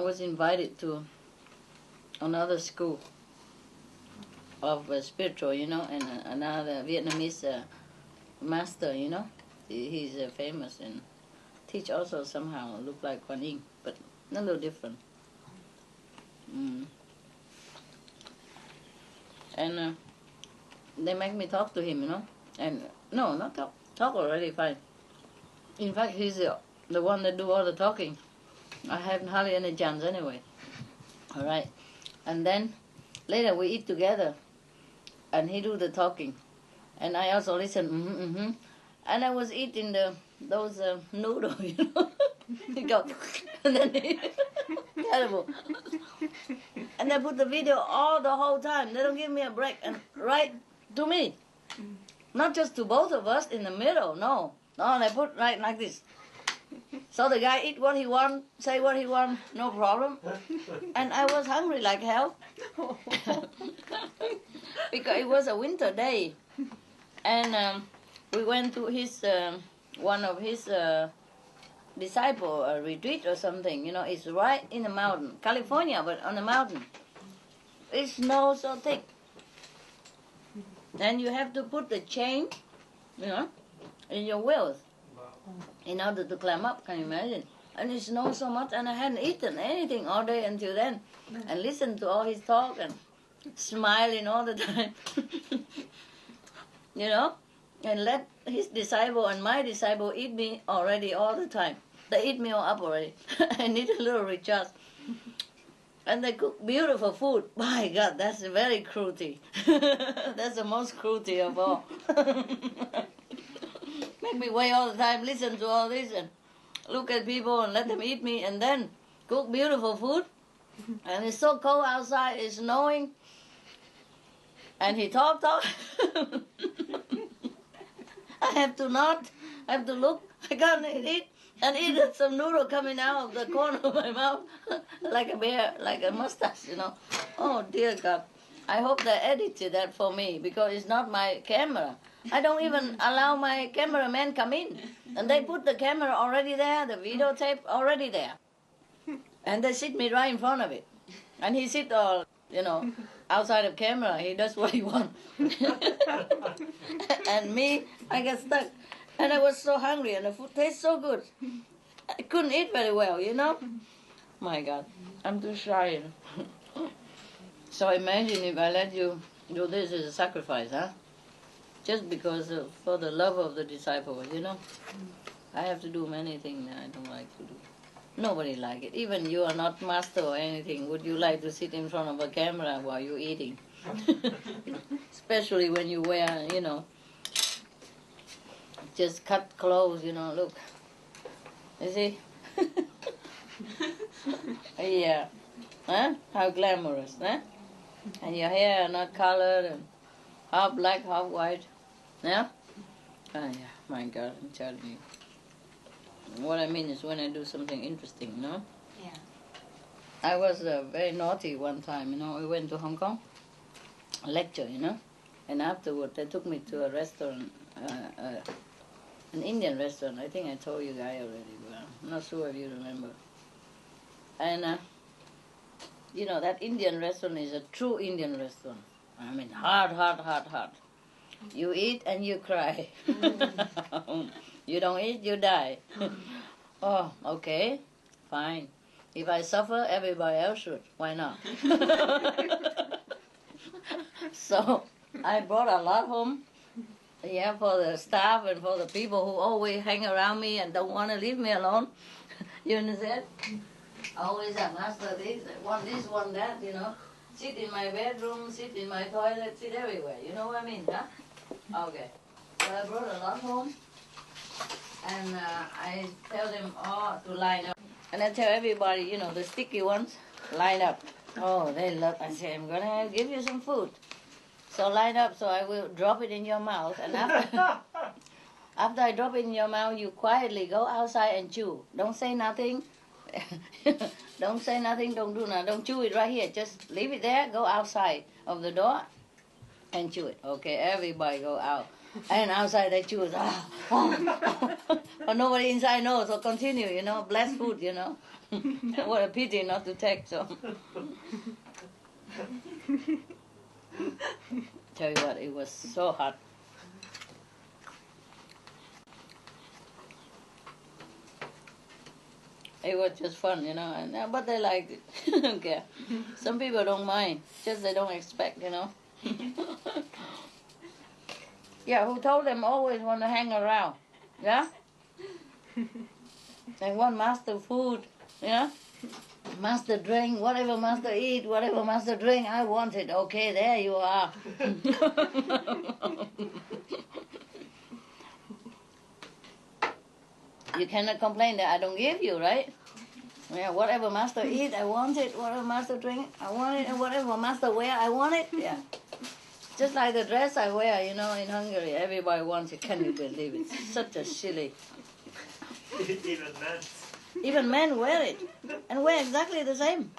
I was invited to another school of spiritual, you know, and another Vietnamese master, you know. He's famous and teach also somehow look like Kuan Yin, but a little different. And they make me talk to him, you know. And no, not talk. Talk already fine. In fact, he's the one that do all the talking. I haven't hardly any chance anyway. All right. And then later we eat together, and he do the talking, and I also listen. And I was eating those noodles, you know. He go, and then terrible. And they put the video all the whole time. They don't give me a break, and right to me, not just to both of us in the middle. No, they put right like this. So the guy eat what he want, say what he want, no problem. And I was hungry like hell because it was a winter day, and we went to his one of his disciple retreat or something. You know, it's right in the mountain, California, but on the mountain. It snows so thick, and you have to put the chain, you know, in your wheels in order to climb up. Can you imagine? And it snows so much, and I hadn't eaten anything all day until then, and listened to all his talk and smiling all the time, you know, and let his disciple and my disciple eat me already all the time. They eat me all up already. I need a little recharge. And they cook beautiful food. My God, that's very cruelty. That's the most cruelty of all. Make me wait all the time, listen to all this, and look at people and let them eat me, and then cook beautiful food. And it's so cold outside, it's snowing. And he talk. I have to not, I have to look. I can't eat. And eat some noodle coming out of the corner of my mouth like a bear, like a mustache, you know. Oh, dear God. I hope they edited that for me because it's not my camera. I don't even allow my cameraman come in. And they put the camera already there, the videotape already there. And they sit me right in front of it. And he sit all, you know, outside of camera. He does what he wants. And me, I get stuck. And I was so hungry, and the food tastes so good. I couldn't eat very well, you know? My God, I'm too shy. So imagine if I let you do this as a sacrifice, huh? Just because for the love of the disciple, you know? I have to do many things that I don't like to do. Nobody like it. Even you are not master or anything. Would you like to sit in front of a camera while you're eating? Especially when you wear, you know, just cut clothes, you know, look. You see? Yeah. Huh? How glamorous, huh? And your hair not colored, and half black, half white. Yeah? Oh, yeah. My God, I'm telling you. What I mean is when I do something interesting, no? Yeah. I was very naughty one time, you know. We went to Hong Kong, lecture, you know. And afterward, they took me to a restaurant, an Indian restaurant. I think I told you guys already, but I'm not sure if you remember. And, you know, that Indian restaurant is a true Indian restaurant. I mean, hard. You eat and you cry. You don't eat, you die. Oh, okay, fine. If I suffer, everybody else should. Why not? So I brought a lot home. Yeah, for the staff and for the people who always hang around me and don't want to leave me alone. You understand? Always a master this, one that, you know. Sit in my bedroom, sit in my toilet, sit everywhere. You know what I mean, huh? Okay. So I brought a lot home. And I tell them all to line up. And I tell everybody, you know, the sticky ones, line up. Oh, they love. I say, I'm going to give you some food. So line up, so I will drop it in your mouth. And after I drop it in your mouth, you quietly go outside and chew. Don't say nothing. Don't say nothing, don't do nothing. Don't chew it right here. Just leave it there, go outside of the door and chew it. Okay, everybody go out. And outside they choose, but nobody inside knows, so continue, blessed food, What a pity not to take, so. Tell you what, it was so hot. It was just fun, but they liked it. Okay. Some people don't mind, just they don't expect, Yeah, who told them always want to hang around, yeah? They want master food, yeah? Master drink, whatever master eat, whatever master drink, I want it. Okay, there you are. You cannot complain that I don't give you, right? Yeah, whatever master eat, I want it. Whatever master drink, I want it. And whatever master wear, I want it. Yeah. Just like the dress I wear, in Hungary, everybody wants it. Can you believe it? Such a silly. Even men. Even men wear it. And wear exactly the same.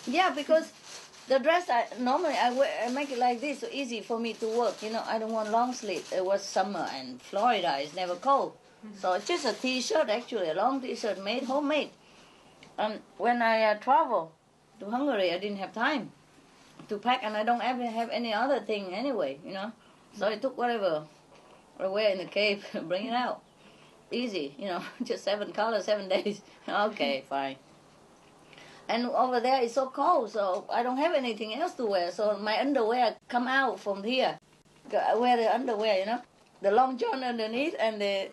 Yeah, because the dress, normally I make it like this, so easy for me to work. I don't want long sleeve. It was summer and Florida is never cold. So it's just a t-shirt, actually, a long t-shirt made, homemade. When I travel to Hungary, I didn't have time to pack, and I don't ever have any other thing anyway, So I took whatever I wear in the cave, bring it out. Easy, just 7 colors, 7 days. Okay, fine. And over there it's so cold, so I don't have anything else to wear. So my underwear come out from here. I wear the underwear, the long john underneath and the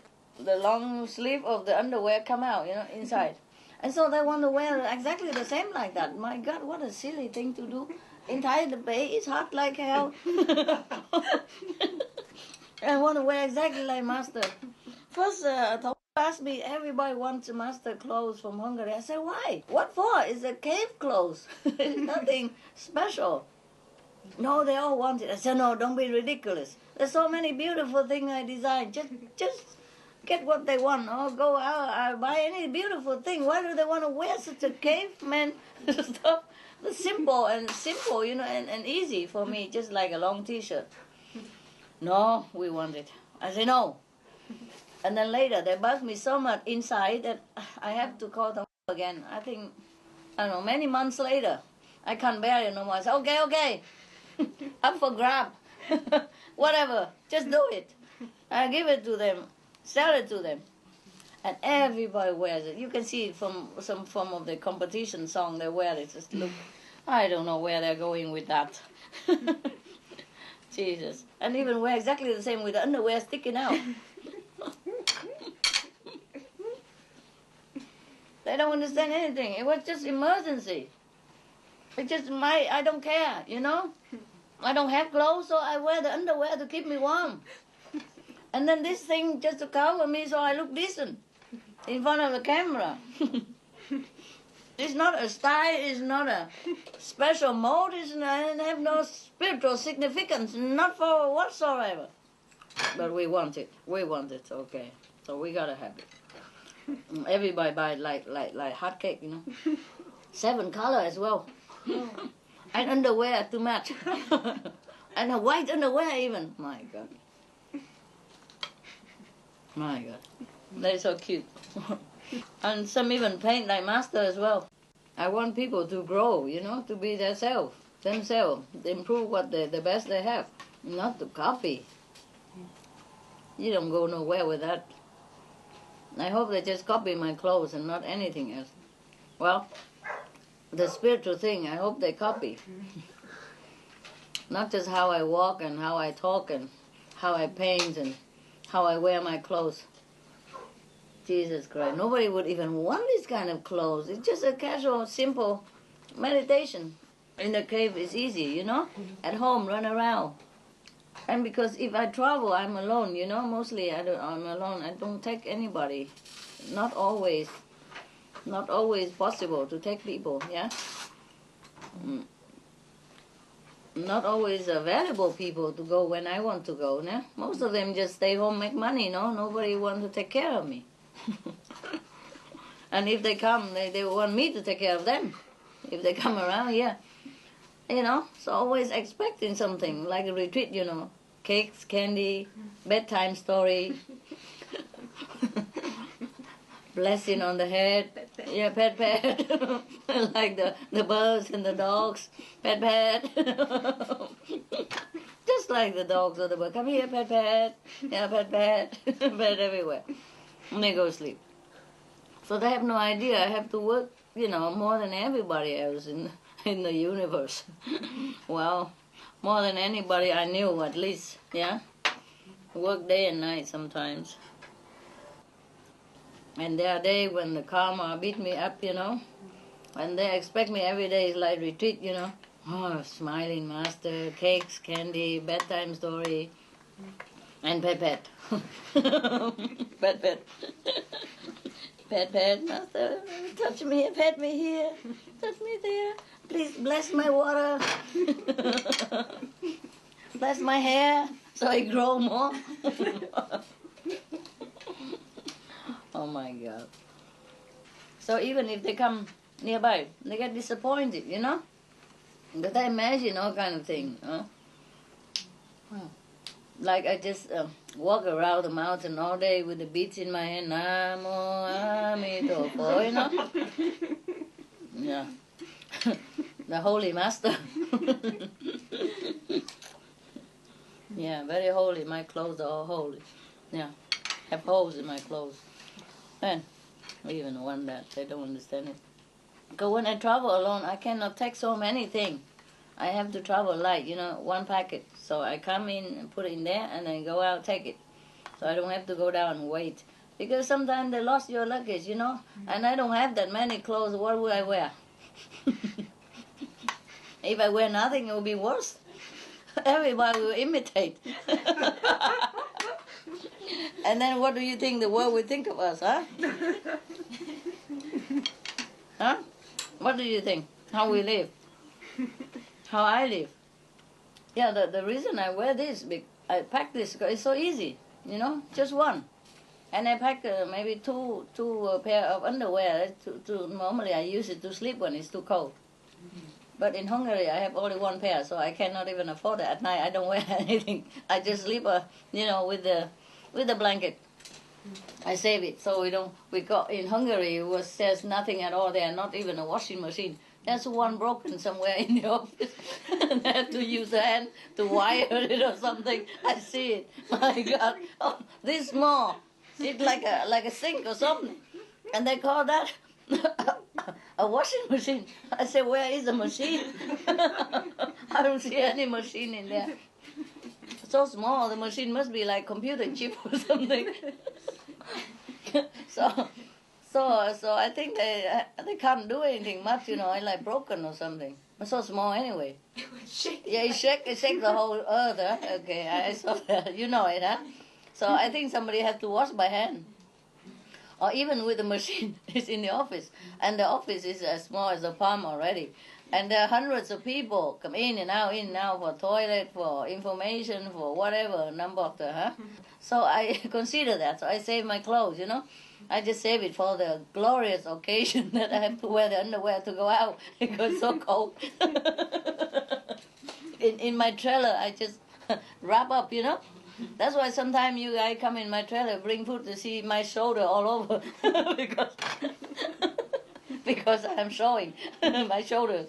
long sleeve of the underwear come out, inside. And so they want to wear exactly the same like that. My God, what a silly thing to do. Entire the bay is hot like hell. I want to wear exactly like master. First, asked me, everybody wants master clothes from Hungary. I said, why? What for? It's a cave clothes. It's nothing special. No, they all want it. I said, no, don't be ridiculous. There's so many beautiful things I designed. Just get what they want. Or go out, buy any beautiful thing. Why do they want to wear such a caveman stuff? It's simple, and easy for me, just like a long t-shirt. No, we want it. I said, no. And then later, they buzzed me so much inside that I have to call them again. I think, many months later, I can't bear it no more. I said, okay, up for grab. Whatever, just do it. I give it to them, sell it to them. And everybody wears it. You can see it from some form of the competition song they wear it. Just look, I don't know where they're going with that. Jesus. And even wear exactly the same with the underwear sticking out. They don't understand anything. It was just emergency. It's just I don't care, I don't have clothes, so I wear the underwear to keep me warm. And then this thing just to cover me so I look decent in front of the camera. It's not a style, it's not a special mode, it have no spiritual significance, not for whatsoever. But we want it, okay. So we gotta have it. Everybody buy it like hot cake, 7 color as well. And underwear to match. And a white underwear even. My God. My God. They're so cute. And some even paint like master as well. I want people to grow, to be themselves, improve what the best they have, not to copy. You don't go nowhere with that. I hope they just copy my clothes and not anything else. Well, the spiritual thing, I hope they copy. Not just how I walk and how I talk and how I paint and how I wear my clothes. Jesus Christ, nobody would even want this kind of clothes. It's just a casual, simple meditation. In the cave is easy, At home, run around. And because if I travel, I'm alone, Mostly I'm alone. I don't take anybody. Not always possible to take people, yeah? Not always valuable people to go when I want to go, yeah? Most of them just stay home, make money, Nobody wants to take care of me. And if they come, they want me to take care of them. If they come around, yeah. you know, so always expecting something, like a retreat, you know, cakes, candy, bedtime story, blessing on the head, yeah, pet, like the birds and the dogs, pet, just like the dogs or the birds, come here, pet, yeah, pet, pet everywhere, and they go sleep. So they have no idea I have to work, you know, more than everybody else in the universe. Well, more than anybody I knew, at least, yeah. Work day and night sometimes. And there are days when the karma beat me up, you know, and they expect me every day is like retreat, you know. Oh, smiling master, cakes, candy, bedtime story, and pet. Pet. Pet, master, touch me, pet me here, touch me there. Please bless my water. Bless my hair so I grow more. Oh my God. So even if they come nearby, they get disappointed, you know? But I imagine all kind of things, huh? Like I just walk around the mountain all day with the beads in my hand, Namo Amito, you know? Yeah. The Holy Master. Yeah, very holy. My clothes are all holy. Yeah, have holes in my clothes. And we even want that. They don't understand it. Because when I travel alone, I cannot take so many things. I have to travel light, you know, one packet. So I come in and put it in there and then go out, take it. So I don't have to go down and wait. Because sometimes they lost your luggage, you know, and I don't have that many clothes. What would I wear? If I wear nothing, it will be worse. Everybody will imitate. And then what do you think the world will think of us, huh? Huh? What do you think? How we live? How I live? Yeah, the reason I wear this, I pack this, because it's so easy, you know, just one. And I pack maybe two pair of underwear. Normally I use it to sleep when it's too cold. But in Hungary I have only one pair, so I cannot even afford it. At night I don't wear anything. I just sleep, you know, with the blanket. I save it so we got in Hungary there's nothing at all there, not even a washing machine. There's one broken somewhere in the office. And I have to use a hand to wire it or something. I see it. My God, oh, this small. It's like a sink or something. And they call that a washing machine. I said, where is the machine? I don't see any machine in there. So small, the machine must be like computer chip or something. So I think they can't do anything much, you know. It's like broken or something. It's so small anyway. Yeah, it shakes the whole earth. Huh? Okay, I saw that. You know it, huh? So I think somebody has to wash by hand. Or even with the machine, it's in the office. And the office is as small as a palm already. And there are hundreds of people come in and out for toilet, for information, for whatever, number of the, huh? So I consider that. So I save my clothes, you know. I just save it for the glorious occasion that I have to wear the underwear to go out because it's so cold. In my trailer, I just wrap up, you know. That's why sometimes you guys come in my trailer, bring food to see my shoulder all over because I'm showing my shoulders.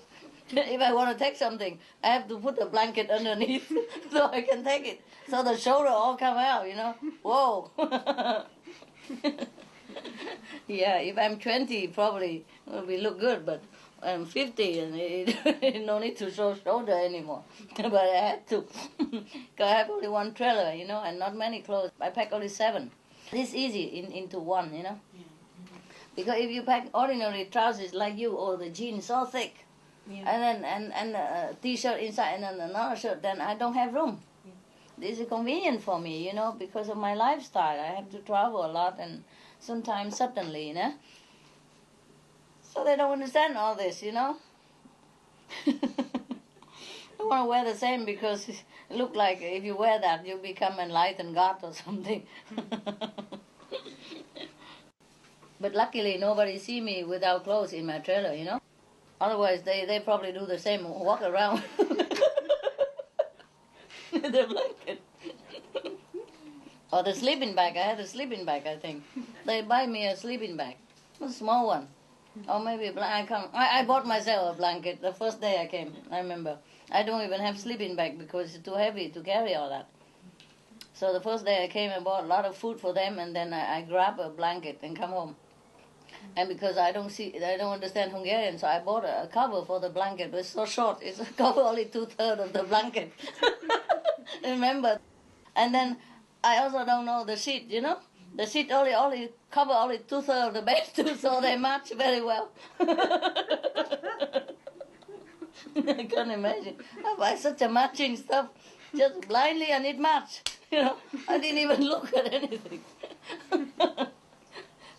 If I want to take something, I have to put a blanket underneath so I can take it. So the shoulder all come out, you know. Whoa. Yeah, if I'm 20, probably it will look good, but I'm 50 and it no need to show shoulder anymore. But I had to, because I have only one trailer, you know, and not many clothes. I pack only 7. It's easy into one, you know. Because if you pack ordinary trousers like you, or the jeans so thick, and then a t-shirt inside and then another shirt, then I don't have room. This is convenient for me, you know, because of my lifestyle. I have to travel a lot and sometimes suddenly, you know. So they don't understand all this, you know. I want to wear the same because it look like if you wear that, you become enlightened God or something. But luckily, nobody see me without clothes in my trailer, you know. Otherwise, they probably do the same, walk around with the blanket. Or the sleeping bag. I had a sleeping bag, I think. They buy me a sleeping bag, a small one. Or maybe I bought myself a blanket the first day I came, I remember. I don't even have sleeping bag because it's too heavy to carry all that. So the first day I came, I bought a lot of food for them, and then I grabbed a blanket and come home. And because I don't understand Hungarian, so I bought a cover for the blanket, but it's so short. It's a cover only 2/3 of the blanket. Remember? And then I also don't know the sheet, you know? The sheet only cover only 2/3 of the bed too, so they match very well. I can't imagine. I buy such a matching stuff, just blindly, and it matched. You know, I didn't even look at anything.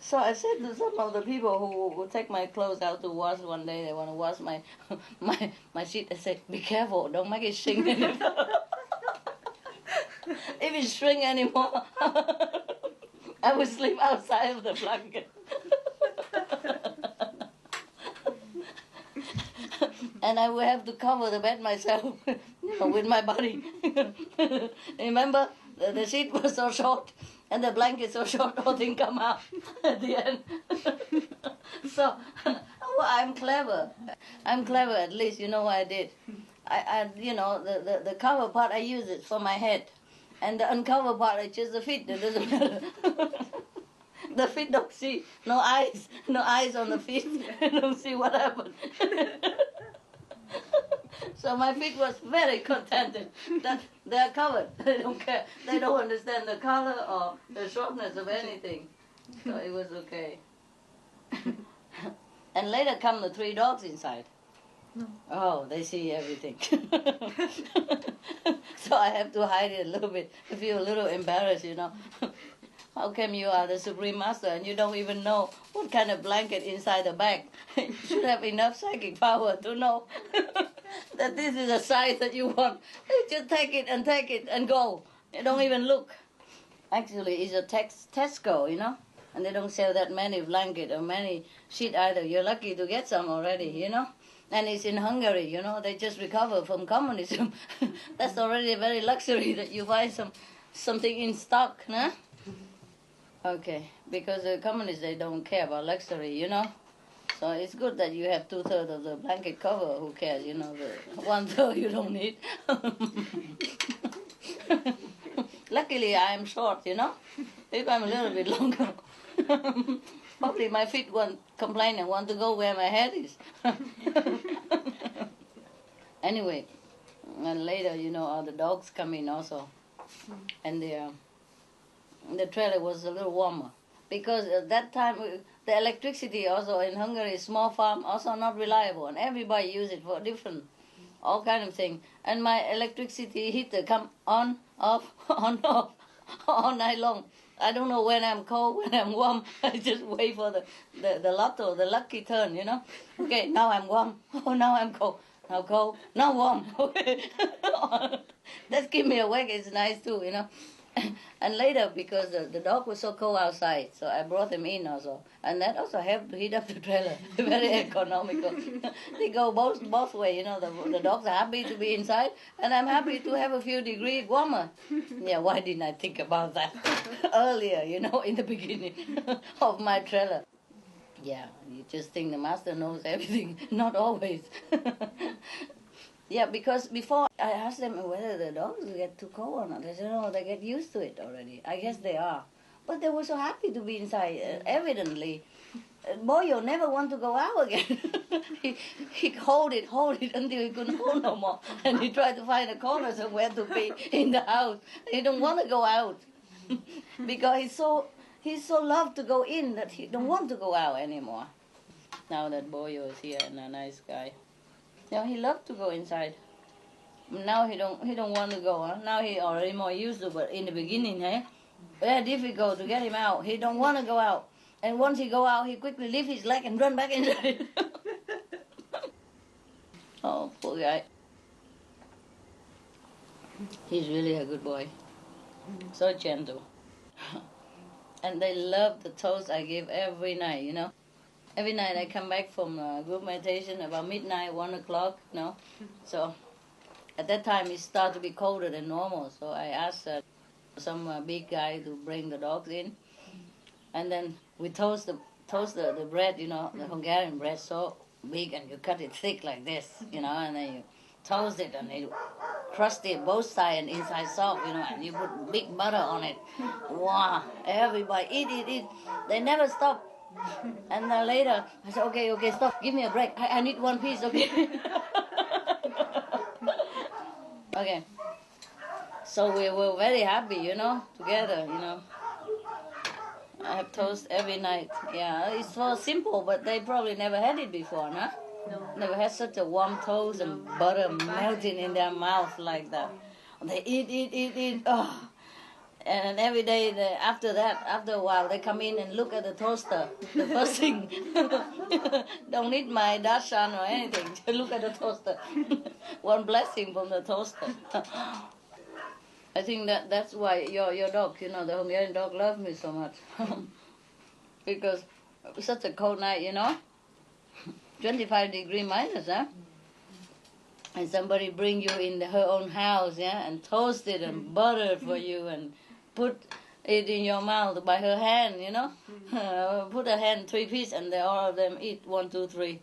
So I said to some of the people who take my clothes out to wash one day, they want to wash my sheet. I said, be careful, don't make it shrink anymore. If it shrink anymore, I will sleep outside of the blanket. And I will have to cover the bed myself, you know, with my body. Remember, the sheet was so short, and the blanket so short, all things come out at the end. So, well, I'm clever. I'm clever, at least. You know what I did? You know, the cover part, I use it for my head. And the uncover part is just the feet. It doesn't matter. The feet don't see. No eyes on the feet. Don't see what happened. So my feet was very contented that they are covered. They don't care. They don't understand the color or the shortness of anything. So it was okay. And later come the 3 dogs inside. Oh, they see everything. So I have to hide it a little bit. I feel a little embarrassed, you know. How come you are the Supreme Master and you don't even know what kind of blanket inside the bag? You should have enough psychic power to know that this is a size that you want. You just take it and go. You don't even look. Actually, it's a Tesco, you know, and they don't sell that many blanket or many sheet either. You're lucky to get some already, you know. And it's in Hungary, you know. They just recovered from communism. That's already a very luxury that you find something in stock, huh? Okay, because the communists, they don't care about luxury, you know. So it's good that you have 2/3 of the blanket cover. Who cares, you know, the 1/3 you don't need. Luckily, I am short, you know. If I'm a little bit longer, probably my feet won't complain and want to go where my head is. Anyway, and later, you know, all the dogs come in also, and the trailer was a little warmer because at that time the electricity also in Hungary, small farm, also not reliable, and everybody use it for different, all kind of thing. And my electricity heater come on, off, on, off, all night long. I don't know when I'm cold, when I'm warm. I just wait for the lotto, the lucky turn, you know. Okay, now I'm warm. Oh, now I'm cold. Now cold. Now warm. That keep me awake. It's nice too, you know. And later, because the dog was so cold outside, so I brought him in also. And that also helped to heat up the trailer. Very economical. They go both ways, you know. The dogs are happy to be inside, and I'm happy to have a few degrees warmer. Yeah, why didn't I think about that earlier, you know, in the beginning of my trailer? Yeah, you just think the master knows everything. Not always. Yeah, because before I asked them whether the dogs get too cold or not. They said, no, they get used to it already. I guess they are. But they were so happy to be inside, evidently. Boyo never want to go out again. he hold it until he couldn't hold no more. And he tried to find a corner somewhere to be in the house. He don't want to go out. Because he's so loved to go in that he don't want to go out anymore. Now that Boyo is here and a nice guy. Yeah, he loved to go inside. Now he don't want to go. Huh? Now he already more used to, but in the beginning, very difficult to get him out. He don't want to go out. And once he go out, he quickly lift his leg and run back inside. Oh, poor guy. He's really a good boy. So gentle. And they love the toast I give every night, you know. Every night I come back from group meditation about midnight, 1 o'clock, So at that time it started to be colder than normal. So I asked some big guy to bring the dogs in. And then we toast the bread, the Hungarian bread so big, and you cut it thick like this, and then you toast it and you crust it both sides and inside soft, and you put big butter on it. Wow, everybody eat. They never stop. And then later I said, okay, stop, give me a break. I need one piece, okay? Okay. So we were very happy, together, I have toast every night. Yeah, it's so simple, but they probably never had it before, no? No. Never had such a warm toast and butter melting in their mouth like that. They eat. Oh. And every day after a while, they come in and look at the toaster. The first thing, don't need my darshan or anything. Just look at the toaster. One blessing from the toaster. I think that's why your dog, the Hungarian dog, loves me so much. Because it was such a cold night, 25 degrees minus, and somebody bring you in her own house, and toast it and butter it for you and put it in your mouth by her hand, put her hand 3 pieces and all of them eat 1, 2, 3.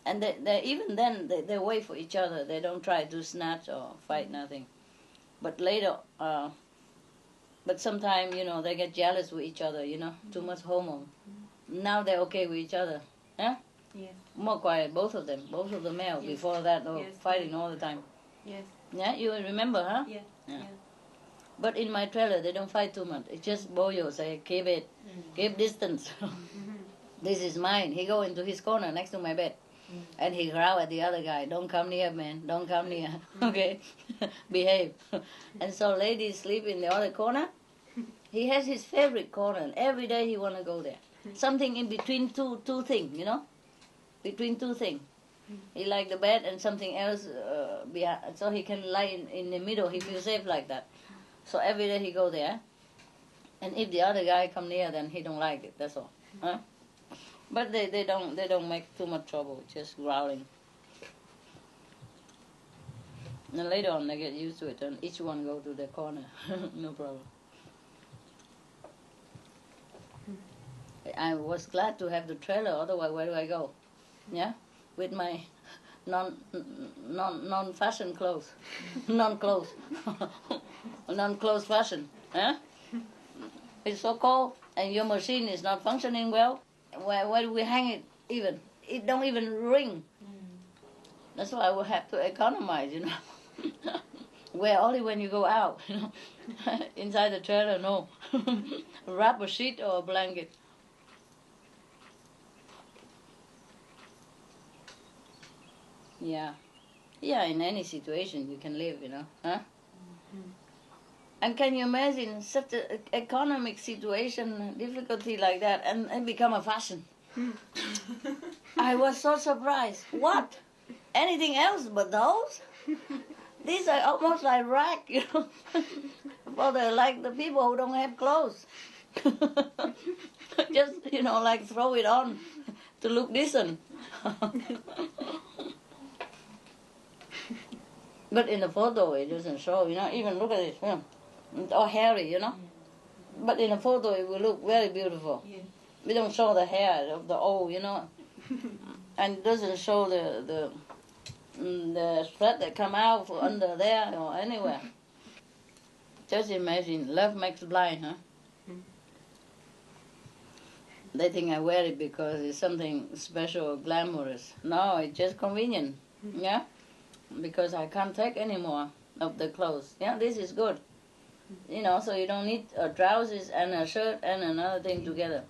And they even then they wait for each other. They don't try to snatch or fight, nothing. But later, but sometimes, they get jealous with each other, too much hormone. Now they're okay with each other. Yeah? Yes. More quiet, both of the male. Yes. Before that, they were Yes. fighting all the time. Yes. Yeah, you remember, huh? Yeah. Yeah. But in my trailer, they don't fight too much. It's just Boyo say, keep it, keep distance. This is mine. He go into his corner next to my bed. And he growl at the other guy, don't come near, man, don't come near, okay? Behave. And so ladies sleep in the other corner. He has his favorite corner, and every day he want to go there. Something in between two things, between two things. He like the bed and something else behind, so he can lie in the middle. He feels safe like that. So every day he go there. And if the other guy come near, then he don't like it, that's all. Huh? But they don't make too much trouble, just growling. And later on they get used to it and each one go to their corner. No problem. I was glad to have the trailer, otherwise where do I go? Yeah? With my non-fashion clothes. Non-clothes. Non-clothes fashion. Huh? It's so cold and your machine is not functioning well. Where do we hang it even? It don't even ring. That's why I will have to economize, Wear only when you go out, Inside the trailer, no. Wrap a sheet or a blanket. Yeah. Yeah, in any situation you can live, Huh? And can you imagine such an economic situation, difficulty like that, and become a fashion? I was so surprised. What? Anything else but those? These are almost like rack, for the people who don't have clothes. Just, like throw it on to look decent. But in the photo it doesn't show, even look at it. It's all hairy, But in a photo it will look very beautiful. Yeah. We don't show the hair of the old, And it doesn't show the thread that come out from under there or anywhere. Just imagine, love makes blind, huh? They think I wear it because it's something special or glamorous. No, it's just convenient, yeah? Because I can't take any more of the clothes. Yeah, this is good. So you don't need trousers and a shirt and another thing together.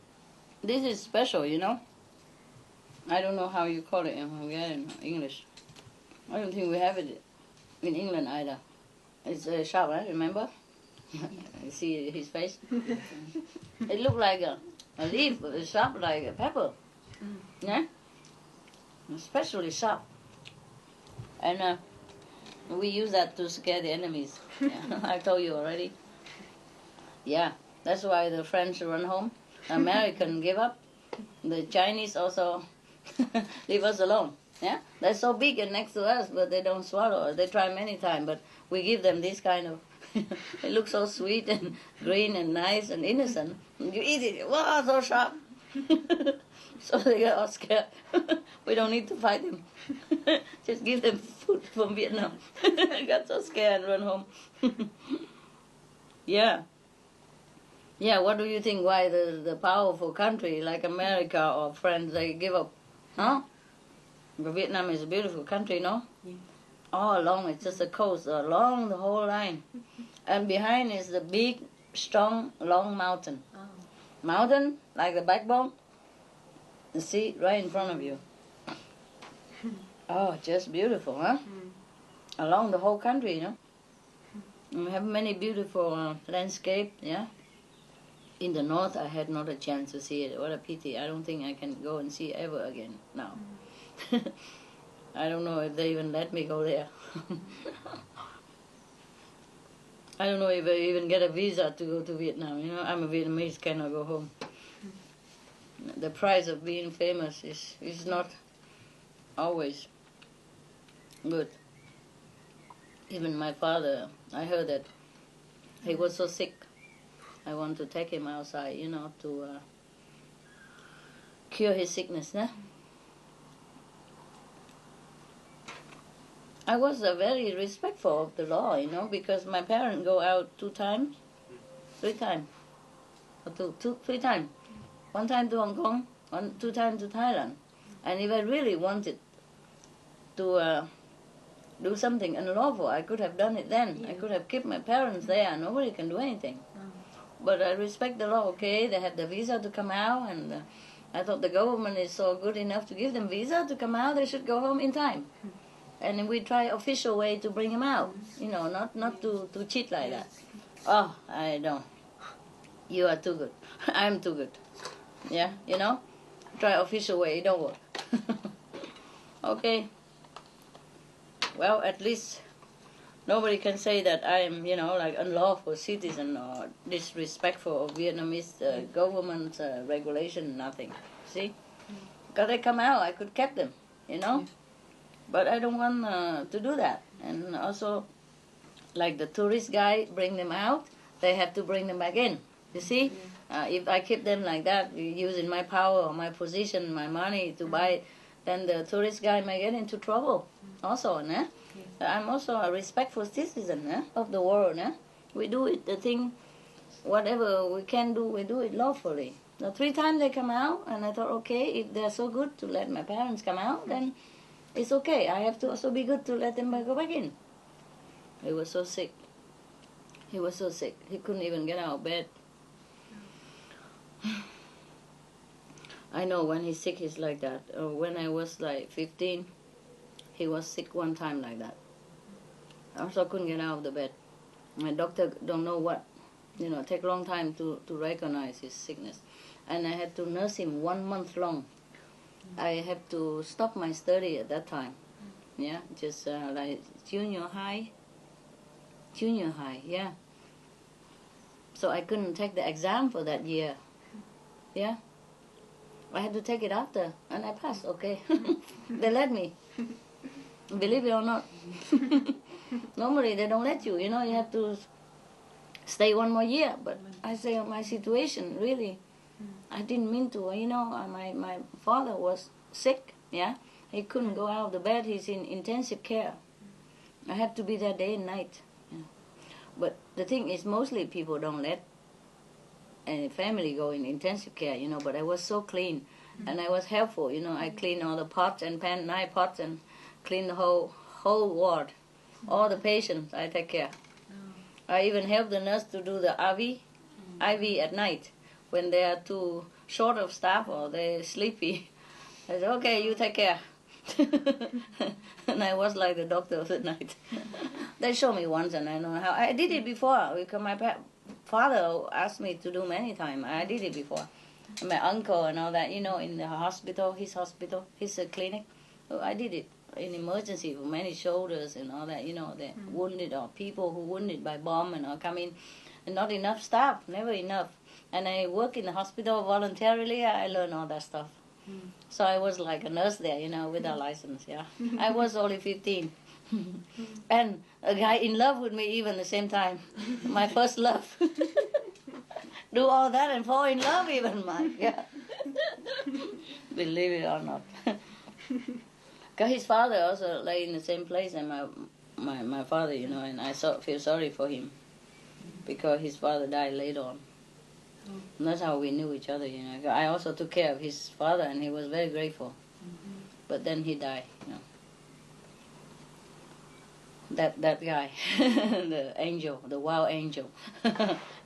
This is special, I don't know how you call it in Hungarian or English. I don't think we have it in England either. It's a sharp, right? Remember? You see his face? It looked like a leaf, sharp like a pepper. Yeah? Especially sharp. And we use that to scare the enemies. Yeah, I told you already. Yeah, that's why the French run home. American give up The Chinese also leave us alone. Yeah, they're so big and next to us, but they don't swallow. They try many times, but we give them this kind of. It looks so sweet and green and nice and innocent. You eat it, wow, so sharp. So they get all scared. We don't need to fight them. Just give them food from Vietnam. Got so scared and run home. Yeah. Yeah, what do you think why the powerful country like America or France, they give up? Huh? But Vietnam is a beautiful country, no? Yeah. All along, it's just a coast, along the whole line. And behind is the big, strong, long mountain. Oh. Mountain, like the backbone, the sea right in front of you. Oh, just beautiful, huh? Along the whole country, you know. We have many beautiful landscape, yeah. In the north, I had not a chance to see it. What a pity. I don't think I can go and see ever again now. I don't know if they even let me go there. I don't know if I even get a visa to go to Vietnam. You know, I'm a Vietnamese, cannot go home. The price of being famous is not always good. Even my father, I heard that he was so sick. I want to take him outside, you know, to cure his sickness. Nah? I was very respectful of the law, you know, because my parents go out 3 times, or 3 times. 1 time to Hong Kong, 2 times to Thailand. And if I really wanted to do something unlawful, I could have done it then. Yeah. I could have kept my parents there. Nobody can do anything. But I respect the law. Okay, they have the visa to come out, and I thought the government is so good enough to give them visa to come out. They should go home in time. And we try official way to bring them out. You know, not to cheat like that. Oh, I don't. You are too good. I'm too good. Yeah, you know? Try official way, it don't work. Okay. Well, at least nobody can say that I am, you know, like unlawful citizen or disrespectful of Vietnamese government regulation, nothing. See? Because they come out, I could keep them, you know? But I don't want to do that. And also, like the tourist guy bring them out, they have to bring them back in. You see? If I keep them like that, using my power or my position, my money to buy, then the tourist guy may get into trouble also. Né? I'm also a respectful citizen of the world. Né? We do it, the thing, whatever we can do, we do it lawfully. The 3 times they come out, and I thought, okay, if they're so good to let my parents come out, then it's okay. I have to also be good to let them go back in. He was so sick. He was so sick. He couldn't even get out of bed. I know when he's sick, he's like that. When I was like 15, he was sick 1 time like that. I also couldn't get out of the bed. My doctor don't know what, you know, take a long time to recognize his sickness. And I had to nurse him 1 month long. I had to stop my study at that time. Yeah, just like junior high, yeah. So I couldn't take the exam for that year. Yeah. I had to take it after, and I passed, okay. They let me. Believe it or not. Normally they don't let you, you know, you have to stay 1 more year. But I say my situation, really, I didn't mean to, you know, my father was sick, yeah. He couldn't go out of the bed, he's in intensive care. I had to be there day and night. Yeah. But the thing is, mostly people don't let any family go in intensive care, you know, but I was so clean, and I was helpful, you know. I clean all the pots and pan, 9 pots, and clean the whole ward. All the patients I take care. I even help the nurse to do the IV at night when they are too short of staff or they're sleepy. I said, okay, you take care. And I was like the doctor of the night. They show me once, and I know how. I did it before because my father asked me to do many times. I did it before. And my uncle and all that, you know, in the hospital, his clinic. So I did it in emergency for many shoulders and all that, you know, the wounded or people who wounded by bomb and all come in. And not enough staff, never enough. And I work in the hospital voluntarily. I learned all that stuff. So I was like a nurse there, with a license, yeah. I was only 15. And a guy in love with me even the same time. My first love. Do all that and fall in love even, man. Yeah. Believe it or not. Because his father also lay in the same place as my father, and I feel sorry for him. Because his father died later on. And that's how we knew each other, I also took care of his father, and he was very grateful. But then he died, That guy, the angel, the wild angel.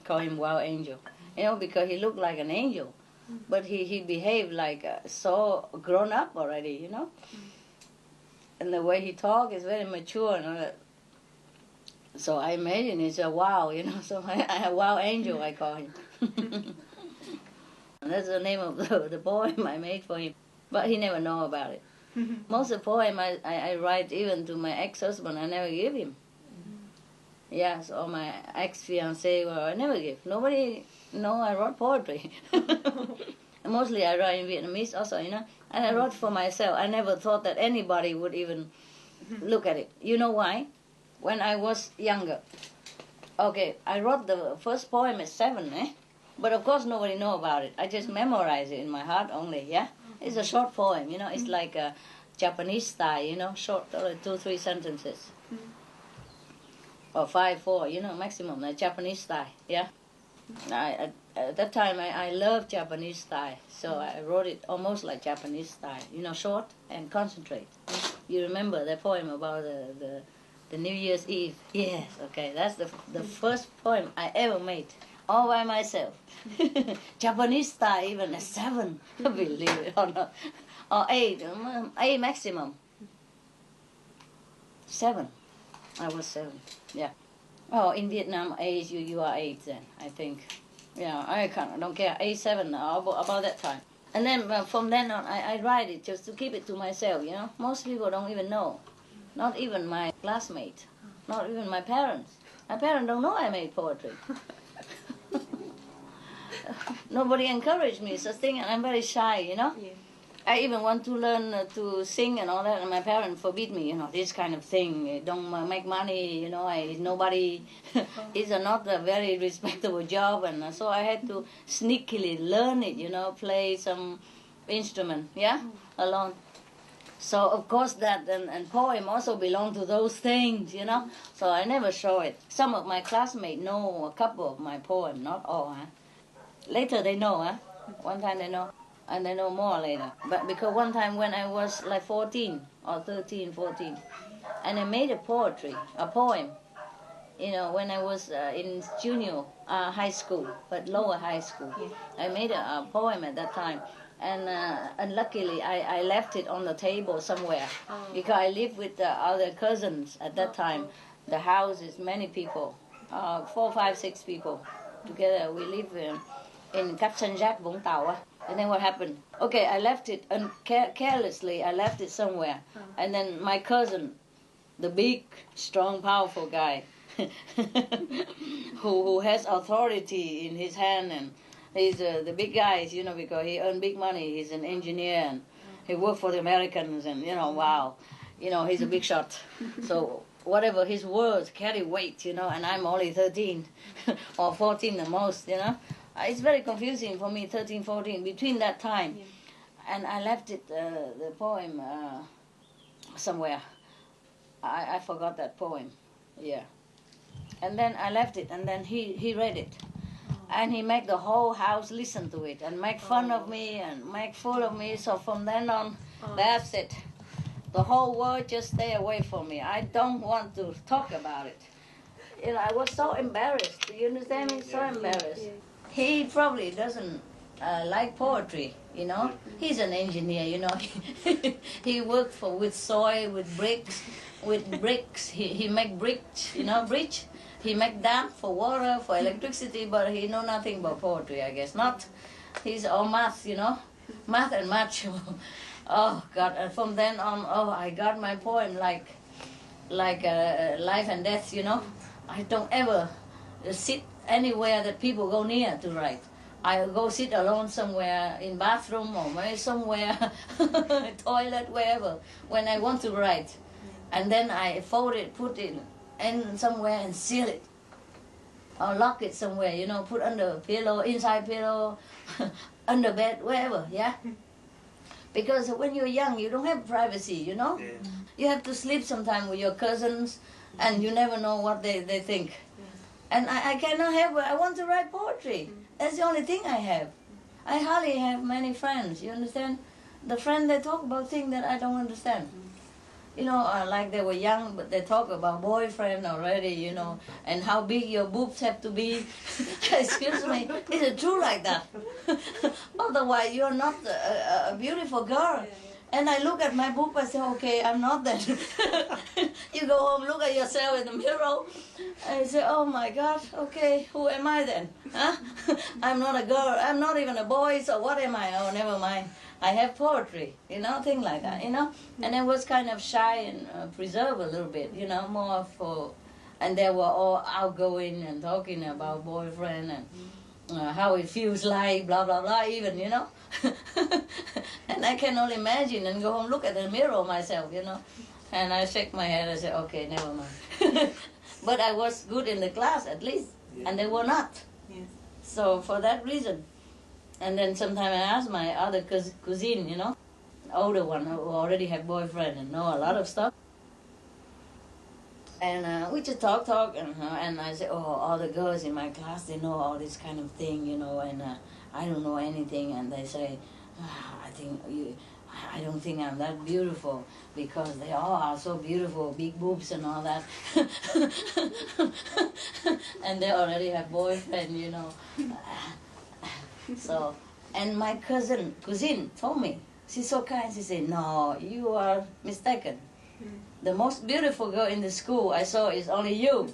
Call him wild angel. Because he looked like an angel. But he behaved like so grown up already, And the way he talked is very mature and all that. So I imagine it's a wow, so a wild angel, I call him. That's the name of the poem I made for him. But he never know about it. Most of the poem I write even to my ex-husband, I never give him. Yes, or my ex-fiancé, well, I never give. Nobody know I wrote poetry. Mostly I write in Vietnamese also, And I wrote for myself. I never thought that anybody would even look at it. You know why? When I was younger. Okay, I wrote the first poem at 7, But of course nobody know about it. I just memorize it in my heart only, yeah? It's a short poem, It's like a Japanese style, short, 2-3 sentences. Or 5-4, maximum, like Japanese style, yeah? At that time, I loved Japanese style, so I wrote it almost like Japanese style, short and concentrate. You remember that poem about the New Year's Eve? Yes, okay, that's the first poem I ever made, all by myself. Japanese style, even at 7, believe it or not. Or 8 maximum. 7. I was 7, yeah. Oh, in Vietnam, age, you are 8 then, I think. Yeah, I don't care, 8, 7, about that time. And then from then on, I write it just to keep it to myself, Most people don't even know. Not even my classmates. Not even my parents. My parents don't know I made poetry. Nobody encouraged me such thing, and I'm very shy, Yeah. I even want to learn to sing and all that, and my parents forbid me, this kind of thing. Don't make money, nobody. It's not a very respectable job, and so I had to sneakily learn it, play some instrument, yeah, alone. So of course that and poem also belong to those things, So I never show it. Some of my classmates know a couple of my poems, not all, Later they know, One time they know. And they know more later. But because one time when I was like 14 or 13, 14, and I made a poem, when I was in junior high school, but lower high school. Yeah. I made a poem at that time. And luckily I left it on the table somewhere because I lived with other cousins at that time. The house is many people, 4, 5, 6 people together. We live in Cát San Jac, Vũng Tàu. And then what happened? Okay, I left it, and carelessly I left it somewhere. And then my cousin, the big, strong, powerful guy, who has authority in his hand, and he's the big guy, because he earned big money. He's an engineer, and he worked for the Americans, and, wow. He's a big shot. So whatever, his words carry weight, and I'm only 13 or 14 the most, It's very confusing for me, 13, 14, between that time. Yeah. And I left it, the poem, somewhere. I forgot that poem, yeah. And then I left it, and then he read it. And he made the whole house listen to it, and make fun of me, and make fool of me. So from then on, that's it. The whole world just stay away from me. I don't want to talk about it. I was so embarrassed. Do you understand me? So embarrassed. Yeah. He probably doesn't like poetry, He's an engineer, He worked with soil, with bricks. He make bricks, bridge. He make dam for water, for electricity, but he know nothing about poetry, I guess. Not. He's all math, math and macho. Oh God! And from then on, I got my poem like life and death, I don't ever sit anywhere that people go near to write. I go sit alone somewhere in bathroom or maybe somewhere, toilet, wherever, when I want to write. And then I fold it, put it in somewhere and seal it. Or lock it somewhere, you know, put under a pillow, inside pillow, under bed, wherever, yeah? Because when you're young, you don't have privacy, you know? Yeah. You have to sleep sometime with your cousins, and you never know what they think. And I cannot have, I want to write poetry. That's the only thing I have. I hardly have many friends, you understand? The friends, they talk about things that I don't understand. You know, like they were young, but they talk about boyfriend already, you know, and how big your boobs have to be. Excuse me, is it true like that? Otherwise, you're not a beautiful girl. And I look at my boob, I say, okay, I'm not that. You go home, look at yourself in the mirror, and you say, oh my God, okay, who am I then? Huh? I'm not a girl, I'm not even a boy, so what am I? Oh, never mind. I have poetry, you know, things like that, you know. And I was kind of shy and preserved a little bit, you know, more for, and they were all outgoing and talking about boyfriend and how it feels like, blah, blah, blah, even, you know. And I can only imagine and go home, look at the mirror myself, you know. And I shake my head and say, okay, never mind. But I was good in the class at least, and they were not. Yes. So for that reason. And then sometimes I ask my other cousin, you know, older one who already have boyfriend and know a lot of stuff. And we just talk, and I say, oh, all the girls in my class, they know all this kind of thing, you know, and I don't know anything. And they say, I don't think I'm that beautiful, because they all are so beautiful, big boobs and all that. And they already have boyfriend, you know. So, and my cousin told me, she's so kind, she said, no, you are mistaken. The most beautiful girl in the school I saw is only you.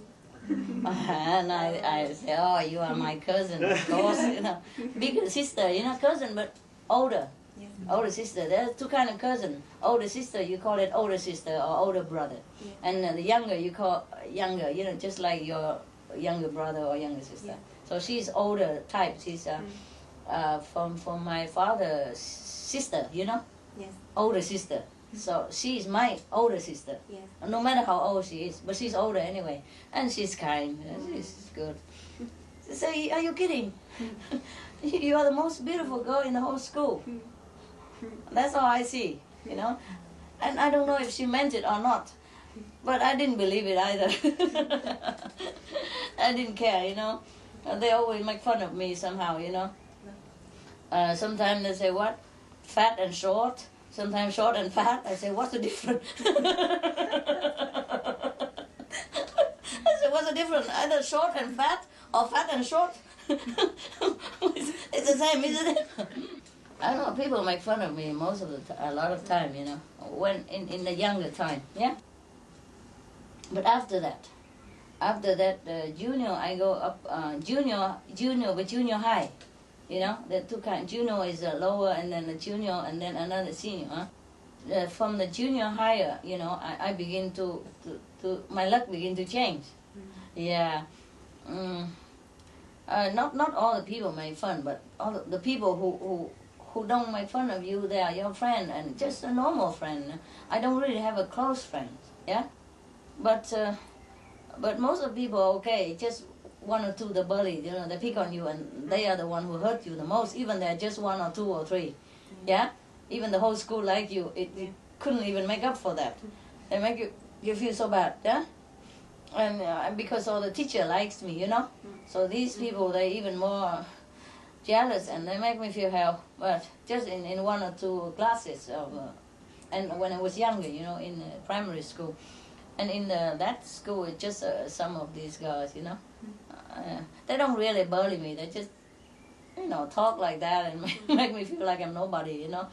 And I say, oh, you are my cousin, of course, you know. Bigger sister, you know, cousin, but older. Yes. Older sister. There's two kind of cousin. Older sister, you call it older sister or older brother. Yeah. And the younger, you call younger, you know, just like your younger brother or younger sister. Yeah. So she's older type. She's from my father's sister, you know, Yes. older sister. So she's my older sister. Yes. No matter how old she is, but she's older anyway, and she's kind. She's good. She say, are you kidding? You are the most beautiful girl in the whole school. That's all I see, you know. And I don't know if she meant it or not, but I didn't believe it either. I didn't care, you know. They always make fun of me somehow, you know. Sometimes they say, what? Fat and short. Sometimes short and fat. I say, what's the difference? I say, what's the difference? Either short and fat or fat and short? It's the same, isn't it? I don't know, people make fun of me most of the time, a lot of time, you know, when in the younger time, yeah? But after that, junior, I go up, junior with junior high. You know, the two kinds. Junior is a lower, and then the junior, and then another senior. Huh? From the junior higher, you know, I begin to my luck begin to change. Yeah. Not all the people make fun, but all the people who don't make fun of you, they are your friend, and just a normal friend. I don't really have a close friend. Yeah. But most of the people are okay. Just one or two, the bully, you know, they pick on you, and they are the one who hurt you the most, even they're just one or two or three. Yeah? Even the whole school like you, it couldn't even make up for that. They make you feel so bad, yeah? And because all the teacher likes me, you know? So these people, they're even more jealous, and they make me feel hell. But just in one or two classes, and when I was younger, you know, in primary school, and in that school, it's just some of these guys, you know? They don't really bully me. They just, you know, talk like that and make me feel like I'm nobody, you know.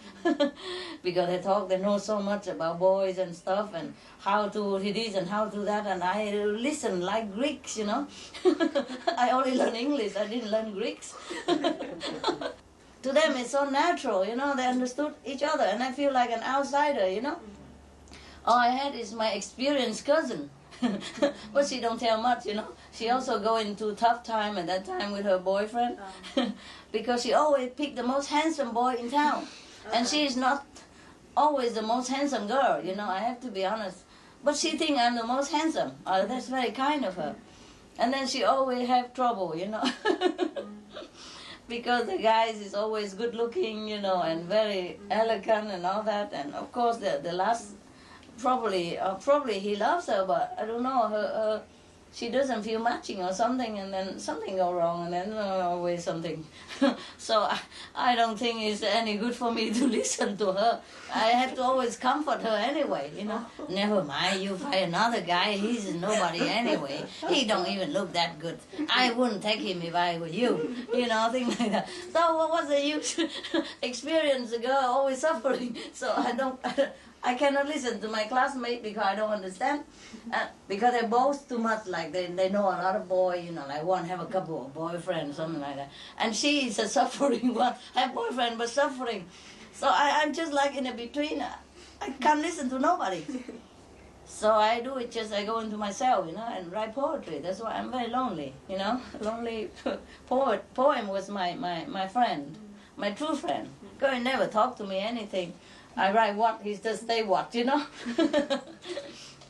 Because they know so much about boys and stuff, and how to do this and how to do that, and I listen like Greeks, you know. I only learn English. I didn't learn Greeks. To them, it's so natural, you know. They understood each other, and I feel like an outsider, you know. All I had is my experienced cousin. But she don't tell much, you know. She also go into tough time at that time with her boyfriend because she always pick the most handsome boy in town. And she is not always the most handsome girl, you know, I have to be honest. But she think I'm the most handsome. That's very kind of her. And then she always have trouble, you know. Because the guys is always good looking, you know, and very elegant and all that. And of course the last, probably he loves her, but I don't know, her she doesn't feel matching or something, and then something go wrong, and then always something. So I don't think it's any good for me to listen to her. I have to always comfort her anyway, you know. Never mind, you find another guy, he's nobody anyway. He don't even look that good. I wouldn't take him if I were you, you know, things like that. So what was the use? Experience the girl always suffering, so I cannot listen to my classmate because I don't understand. Because they both too much, like they know a lot of boys, you know, like one have a couple of boyfriends, something like that. And she is a suffering one, have boyfriend but suffering. So I'm just like in a between. I can't listen to nobody. So I do it just, I go into myself, you know, and write poetry. That's why I'm very lonely, you know. Lonely poem was my friend, my true friend. Girl never talk to me anything. I write what, he just say what, you know.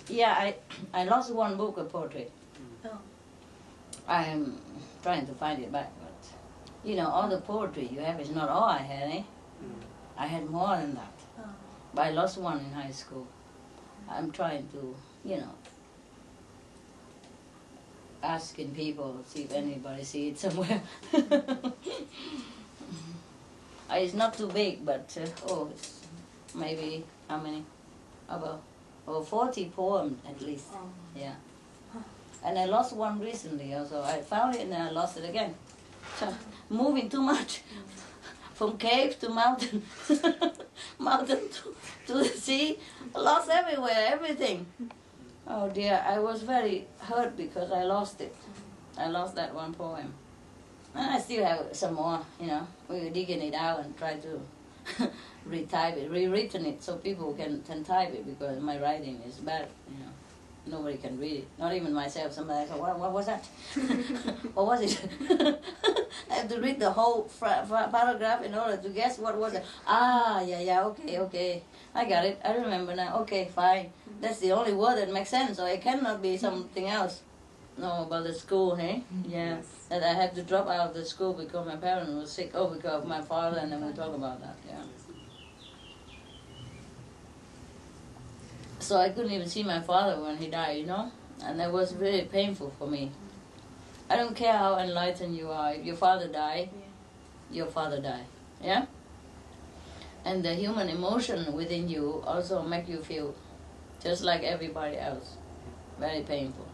Yeah, I lost one book of poetry. Oh. I'm trying to find it back, but you know, all the poetry you have is not all I had, eh? I had more than that. Oh. But I lost one in high school. I'm trying to, you know, asking people, see if anybody see it somewhere. It's not too big, but it's maybe, how many? About 40 poems at least. Oh. Yeah. And I lost one recently also. I found it and then I lost it again. So moving too much. From cave to mountain. Mountain to the sea. Lost everywhere, everything. Oh dear, I was very hurt because I lost it. I lost that one poem. And I still have some more, you know. We were digging it out and try to retype it, rewritten it so people can type it because my writing is bad, you know. Nobody can read it, not even myself. Somebody said, what was that? What was it? I have to read the whole paragraph in order to guess what was it. Yeah, okay. I got it, I remember now. Okay, fine. That's the only word that makes sense, so it cannot be something else. No, about the school, hey? Yeah, that I had to drop out of the school because my parents were sick. Oh, because of my father, and then we talk about that, yeah. So I couldn't even see my father when he died, you know? And that was really painful for me. I don't care how enlightened you are. If your father died, your father died, yeah? And the human emotion within you also make you feel just like everybody else. Very painful.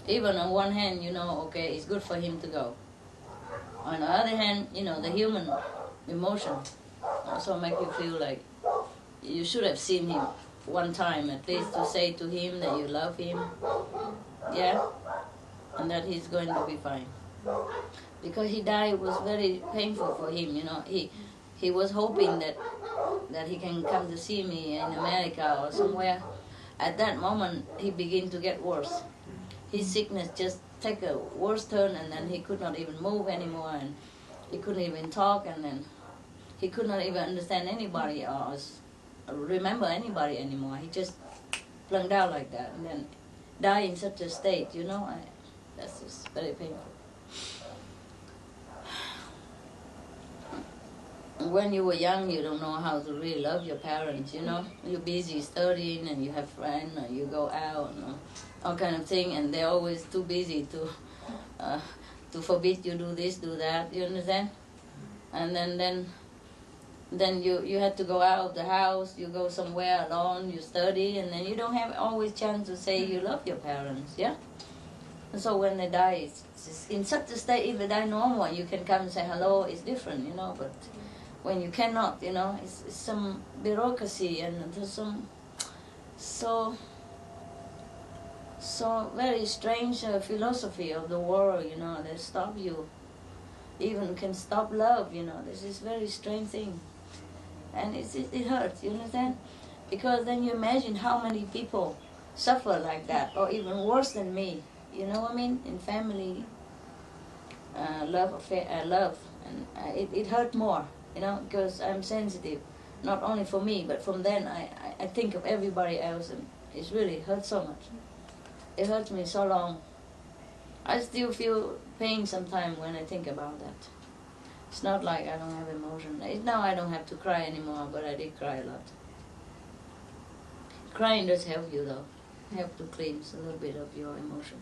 Even on one hand, you know, okay, it's good for him to go. On the other hand, you know, the human emotion also make you feel like you should have seen him one time at least to say to him that you love him, yeah, and that he's going to be fine. Because he died was very painful for him, you know. He was hoping that he can come to see me in America or somewhere. At that moment, he began to get worse. His sickness just took a worse turn, and then he could not even move anymore, and he couldn't even talk, and then he could not even understand anybody or remember anybody anymore. He just plunked out like that, and then died in such a state, you know. That's just very painful. When you were young, you don't know how to really love your parents, you know. You're busy studying, and you have friends, or you go out, and all kind of thing, and they're always too busy to forbid you do this, do that. You understand? And then you had to go out of the house. You go somewhere alone. You study, and then you don't have always chance to say you love your parents. Yeah. And so when they die, it's in such a state. If they die normal, you can come and say hello. It's different, you know. But when you cannot, you know, it's some bureaucracy and there's some so very strange philosophy of the world, you know, that stop you, even can stop love, you know. This is very strange thing, and it hurts, you understand? Because then you imagine how many people suffer like that, or even worse than me. You know what I mean? In family love affair, love, and it hurt more. You know, because I'm sensitive, not only for me, but from then I think of everybody else, and it's really hurt so much. It hurts me so long. I still feel pain sometimes when I think about that. It's not like I don't have emotion. Now I don't have to cry anymore, but I did cry a lot. Crying does help you though. Help to cleanse a little bit of your emotion.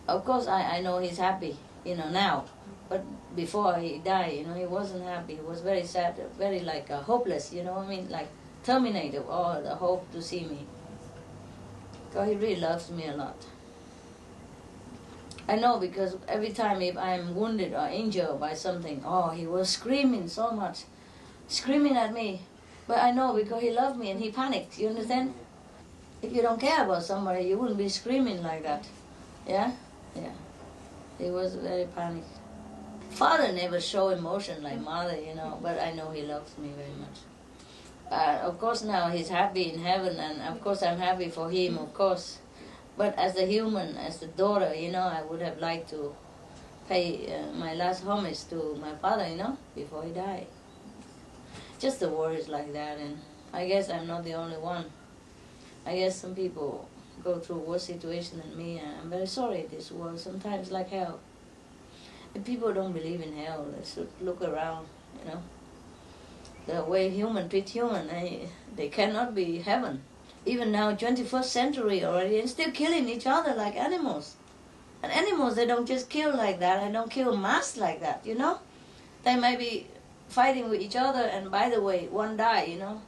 Of course I know he's happy, you know, now. But before he died, you know, he wasn't happy. He was very sad, very like hopeless, you know what I mean? Like terminated all the hope to see me. God, he really loves me a lot. I know, because every time if I'm wounded or injured by something, oh, he was screaming so much, screaming at me. But I know because he loved me and he panicked, you understand? If you don't care about somebody, you wouldn't be screaming like that. Yeah? Yeah. He was very panicked. Father never show emotion like mother, you know, but I know he loves me very much. Of course now he's happy in heaven, and of course I'm happy for him, of course. But as a human, as a daughter, you know, I would have liked to pay my last homage to my father, you know, before he died. Just the words like that, and I guess I'm not the only one. I guess some people go through worse situation than me, and I'm very sorry this world sometimes like hell. If people don't believe in hell, they should look around, you know. The way human treat human, they cannot be heaven. Even now, 21st century already, and still killing each other like animals. And animals, they don't just kill like that, they don't kill mass like that, you know. They may be fighting with each other, and by the way, one die, you know.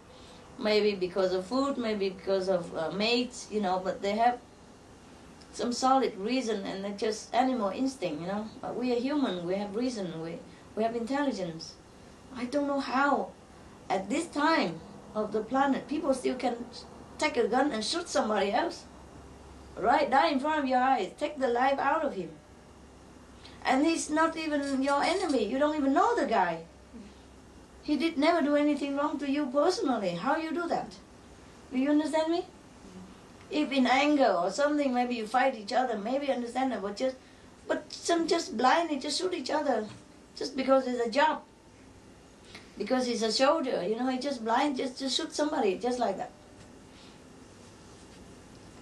Maybe because of food, maybe because of mates, you know, but they have some solid reason, and they're just animal instinct, you know. But we are human, we have reason, we have intelligence. I don't know how, at this time of the planet, people still can take a gun and shoot somebody else. Right? Die in front of your eyes. Take the life out of him. And he's not even your enemy. You don't even know the guy. He did never do anything wrong to you personally. How you do that? Do you understand me? If in anger or something, maybe you fight each other, maybe understandable. But some just blindly just shoot each other, just because it's a job. Because he's a soldier, you know, he just blind, just shoot somebody, just like that.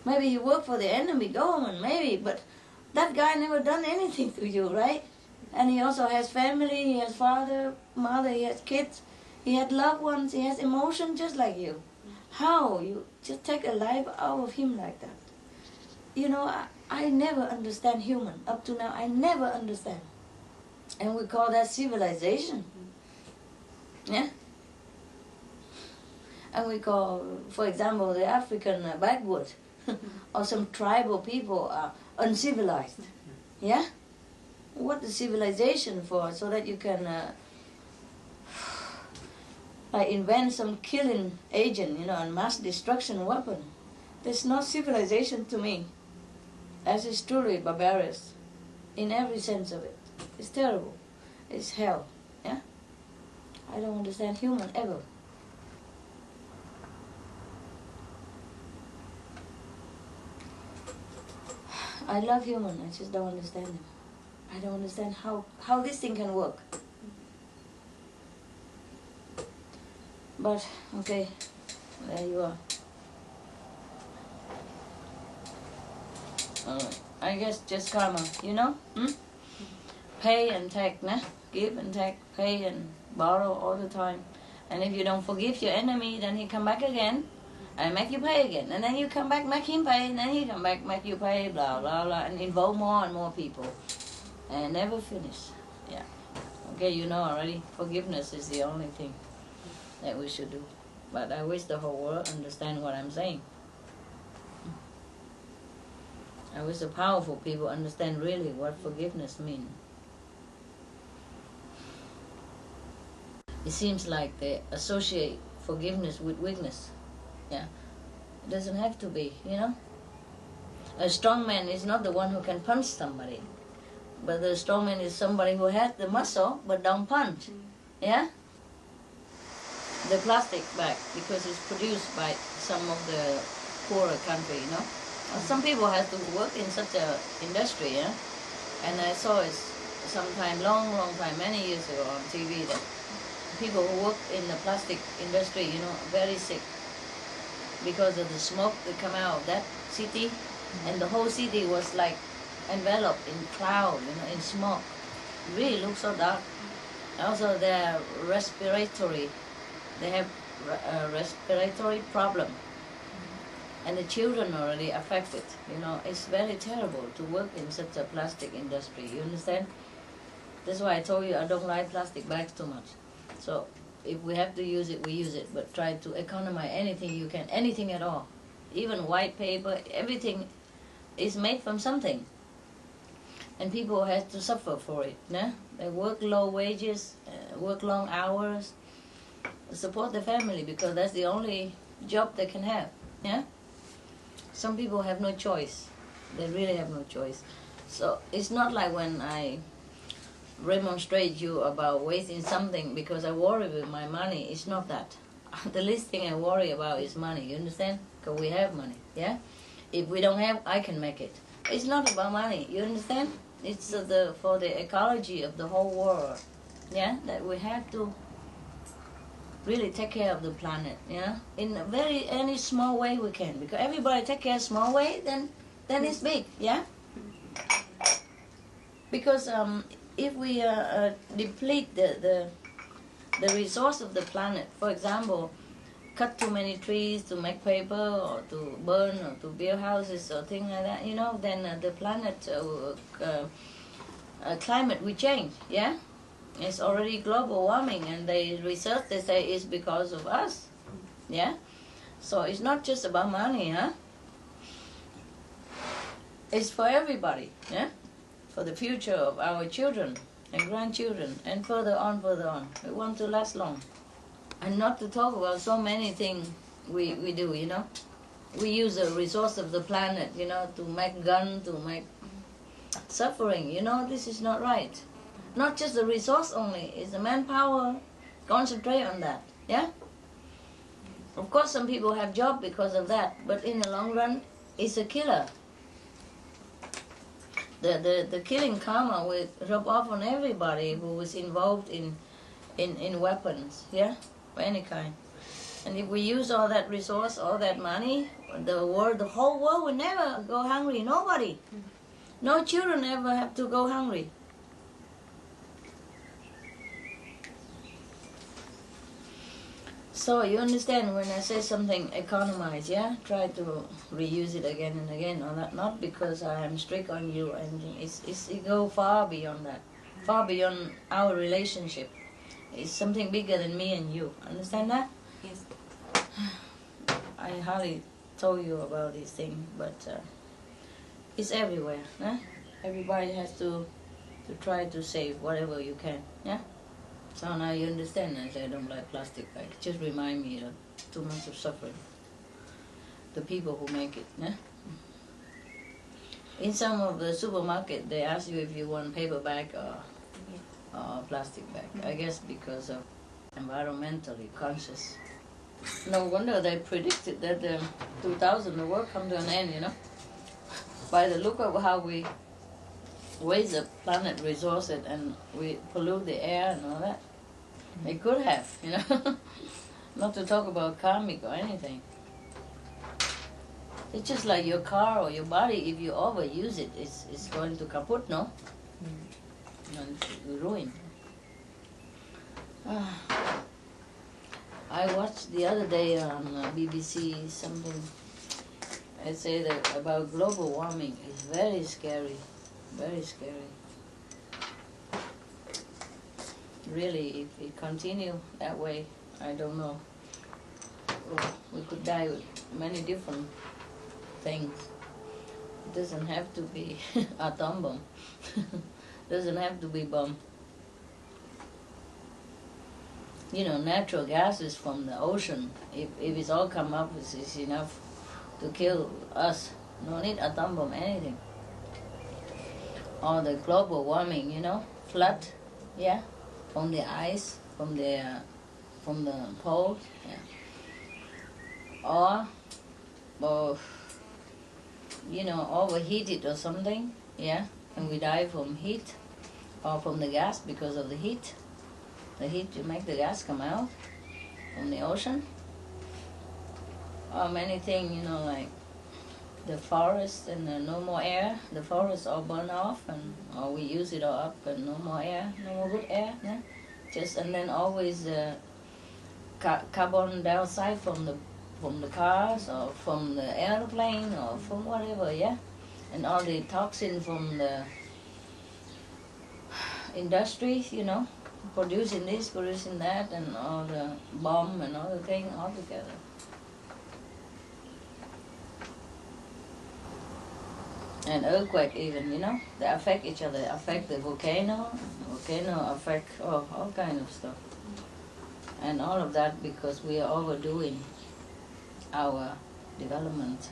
Maybe he worked for the enemy government, maybe, but that guy never done anything to you, right? And he also has family, he has father, mother, he has kids, he has loved ones, he has emotion just like you. How you just take a life out of him like that? You know, I never understand human. Up to now, I never understand. And we call that civilization. Yeah? And we call, for example, the African backward or some tribal people are uncivilized. Yeah? What is civilization for? So that you can invent some killing agent, you know, and mass destruction weapon. That's not civilization to me. That is truly barbarous in every sense of it. It's terrible. It's hell. Yeah? I don't understand human ever. I love human, I just don't understand them. I don't understand how this thing can work. But, okay, there you are. Alright, I guess just karma, you know? Pay and take, nah? Give and take, pay and borrow all the time. And if you don't forgive your enemy, then he come back again and make you pay again. And then you come back, make him pay, and then he come back, make you pay, blah, blah, blah, and involve more and more people. And never finish. Yeah. Okay, you know already, forgiveness is the only thing that we should do. But I wish the whole world understand what I'm saying. I wish the powerful people understand really what forgiveness means. It seems like they associate forgiveness with weakness. Yeah. It doesn't have to be, you know. A strong man is not the one who can punch somebody. But the strong man is somebody who has the muscle but don't punch. Yeah? The plastic bag, because it's produced by some of the poorer country, you know. Some people have to work in such a industry, yeah. And I saw it sometime, long time, many years ago on TV that people who work in the plastic industry, you know, very sick because of the smoke that come out of that city, and the whole city was like enveloped in cloud, you know, in smoke. It really looks so dark. Also, their respiratory, they have a respiratory problem, and the children already affected. You know, it's very terrible to work in such a plastic industry. You understand? That's why I told you I don't like plastic bags too much. So if we have to use it, we use it, but try to economize anything you can, anything at all. Even white paper, everything is made from something. And people have to suffer for it. Yeah? They work low wages, work long hours, support the family because that's the only job they can have. Yeah? Some people have no choice. They really have no choice. So it's not like when I remonstrate you about wasting something because I worry with my money. It's not that. The least thing I worry about is money. You understand? Because we have money. Yeah. If we don't have, I can make it. It's not about money. You understand? It's for the ecology of the whole world. Yeah. That we have to really take care of the planet. Yeah. In a any small way we can. Because everybody take care small way, then it's big. Yeah. Because if we deplete the resource of the planet, for example, cut too many trees to make paper or to burn or to build houses or things like that, you know, then the planet climate will change, yeah? It's already global warming, and they research, they say it's because of us, yeah? So it's not just about money, huh? It's for everybody, yeah? For the future of our children and grandchildren, and further on. We want to last long. And not to talk about so many things we do, you know. We use the resource of the planet, you know, to make guns, to make suffering, you know. This is not right. Not just the resource only, it's the manpower. Concentrate on that, yeah? Of course some people have job because of that, but in the long run, it's a killer. The killing karma will rub off on everybody who was involved in weapons, yeah, of any kind. And if we use all that resource, all that money, the whole world will never go hungry. Nobody, no children ever have to go hungry. So you understand when I say something, economize, yeah? Try to reuse it again and again. Not because I am strict on you, and it go far beyond that, far beyond our relationship. It's something bigger than me and you. Understand that? Yes. I hardly told you about this thing, but it's everywhere. Huh? Everybody has to try to save whatever you can. Yeah. So now you understand. I say I don't like plastic bags. Just remind me of too much of suffering. The people who make it. Yeah? In some of the supermarket, they ask you if you want paper bag or plastic bag. I guess because of environmentally conscious. No wonder they predicted that 2000 the world come to an end. You know, by the look of how we waste the planet resources and we pollute the air and all that. It could have, you know. Not to talk about karmic or anything. It's just like your car or your body. If you overuse it, it's going to kaput, no? And ruin. I watched the other day on BBC something. I say that about global warming. It's very scary. Very scary. Really, if it continue that way, I don't know. We could die with many different things. It doesn't have to be atom bomb. Doesn't have to be bomb. You know, natural gases from the ocean. If it's all come up, it's enough to kill us. No need atom bomb, anything. Or the global warming, you know, flood, yeah, from the ice, from the poles, yeah. Or or overheated or something, yeah, and we die from heat or from the gas because of the heat. The heat to make the gas come out from the ocean. Or many things, like the forest and no more air. The forest all burn off, or we use it all up, and no more air, no more good air. Yeah? And then always carbon dioxide from the cars or from the airplane or from whatever, yeah, and all the toxin from the industries, producing this, producing that, and all the bomb and all the thing all together. And earthquake even, they affect each other. Affect the volcano affect all kind of stuff. And all of that because we are overdoing our development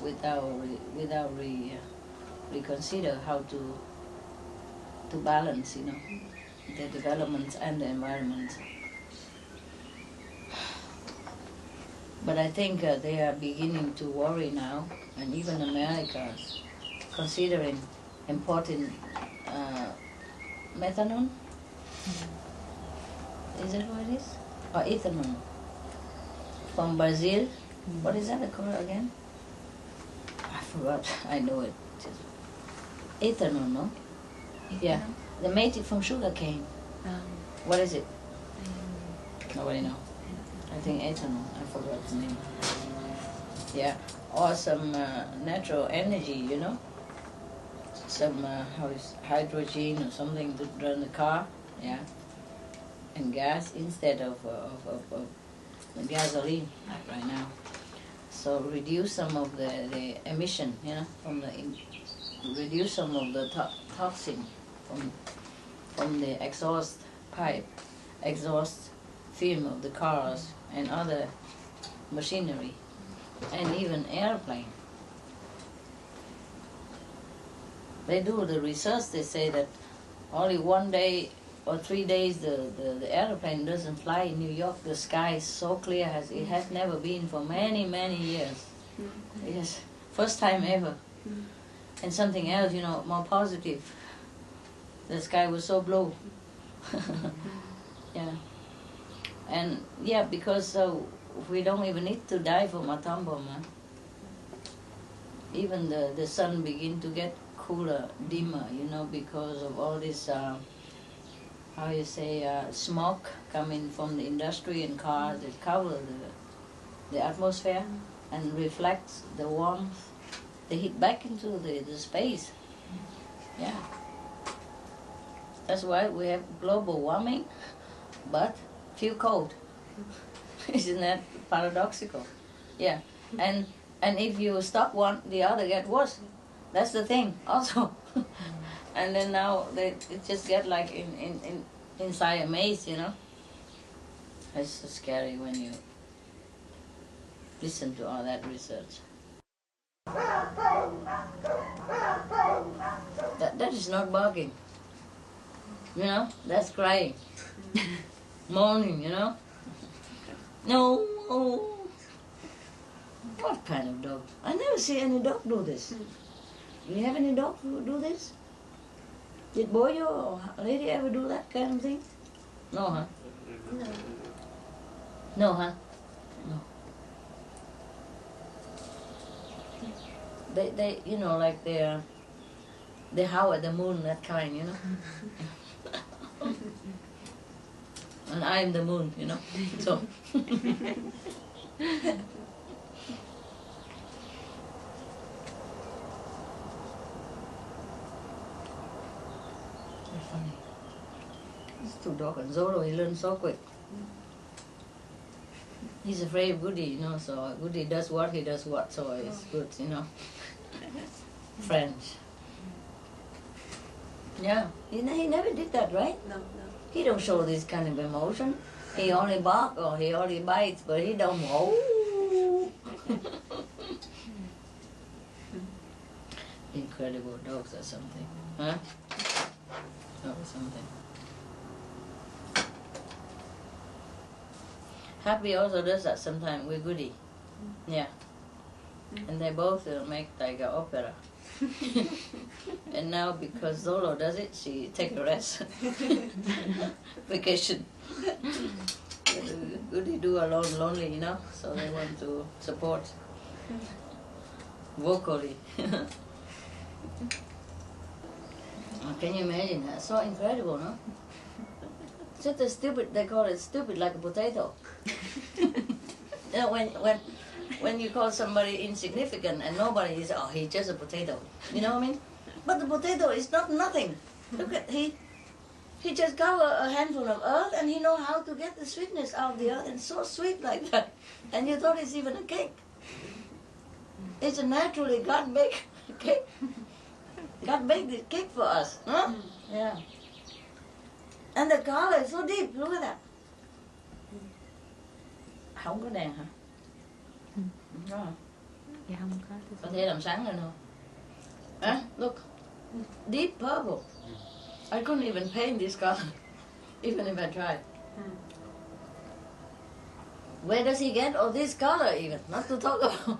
without reconsider how to balance, the development and the environment. But I think they are beginning to worry now, and even America is considering importing methanol. Is that what it is? Or ethanol from Brazil. What is that called again? I forgot. I know it. Ethanol, no? Ethanol? Yeah. They made it from sugar cane. What is it? Nobody knows. I think ethanol. I forgot the name. Yeah. Or some natural energy, Some hydrogen or something to run the car. Yeah. And gas instead of gasoline, like right now. So reduce some of the emission, reduce some of the toxin from the exhaust pipe, exhaust film of the cars and other machinery, and even airplane. They do the research. They say that only 1 day or 3 days the airplane doesn't fly in New York. The sky is so clear as it has never been for many years. Yes, first time ever. And something else, more positive. The sky was so blue. Yeah. And yeah, because we don't even need to die from atom bomb. Even the sun begin to get cooler, dimmer, because of all this smoke coming from the industry and cars that cover the atmosphere and reflects the warmth, the heat back into the space. Yeah. That's why we have global warming, but feel cold. Isn't that paradoxical? Yeah. And if you stop one, the other get worse. That's the thing also. And then now it just get like inside a maze, It's so scary when you listen to all that research. That is not barking. That's crying. Moaning, No. What kind of dog? I never see any dog do this. Do you have any dog who do this? Did Boyo or Lady ever do that kind of thing? No, huh? No. No, huh? No. They like they howl at the moon, that kind, And I'm the moon, So. Funny. These two dogs, and Zoro, he learns so quick. He's afraid of Goody, so Goody does what, he does what, so it's good, French. Yeah, he never did that, right? No. He don't show this kind of emotion. He only bark or he only bites, but he don't Incredible dogs or something, huh? Or something. Happy also does that sometimes with Goody. Yeah. And they both make like an opera. And now because Zolo does it, she take a rest. Vacation. Goody do alone, lonely, you know, so they want to support vocally. Can you imagine that? So incredible, no? Just a stupid, they call it stupid like a potato. You know, when you call somebody insignificant and nobody is, oh, he's just a potato. You know what I mean? But the potato is not nothing. Look at, he just got a handful of earth and he know how to get the sweetness out of the earth, and so sweet like that. And you thought it's even a cake. It's a naturally God baked cake. God baked this cake for us, huh? Yeah. And the color is so deep, look at that. Không có đèn hả? Không có hả? Dạ không có. Có thể làm sáng lên không? Huh? Look, deep purple. I couldn't even paint this color, even if I tried. Where does he get all this color even? Not to talk about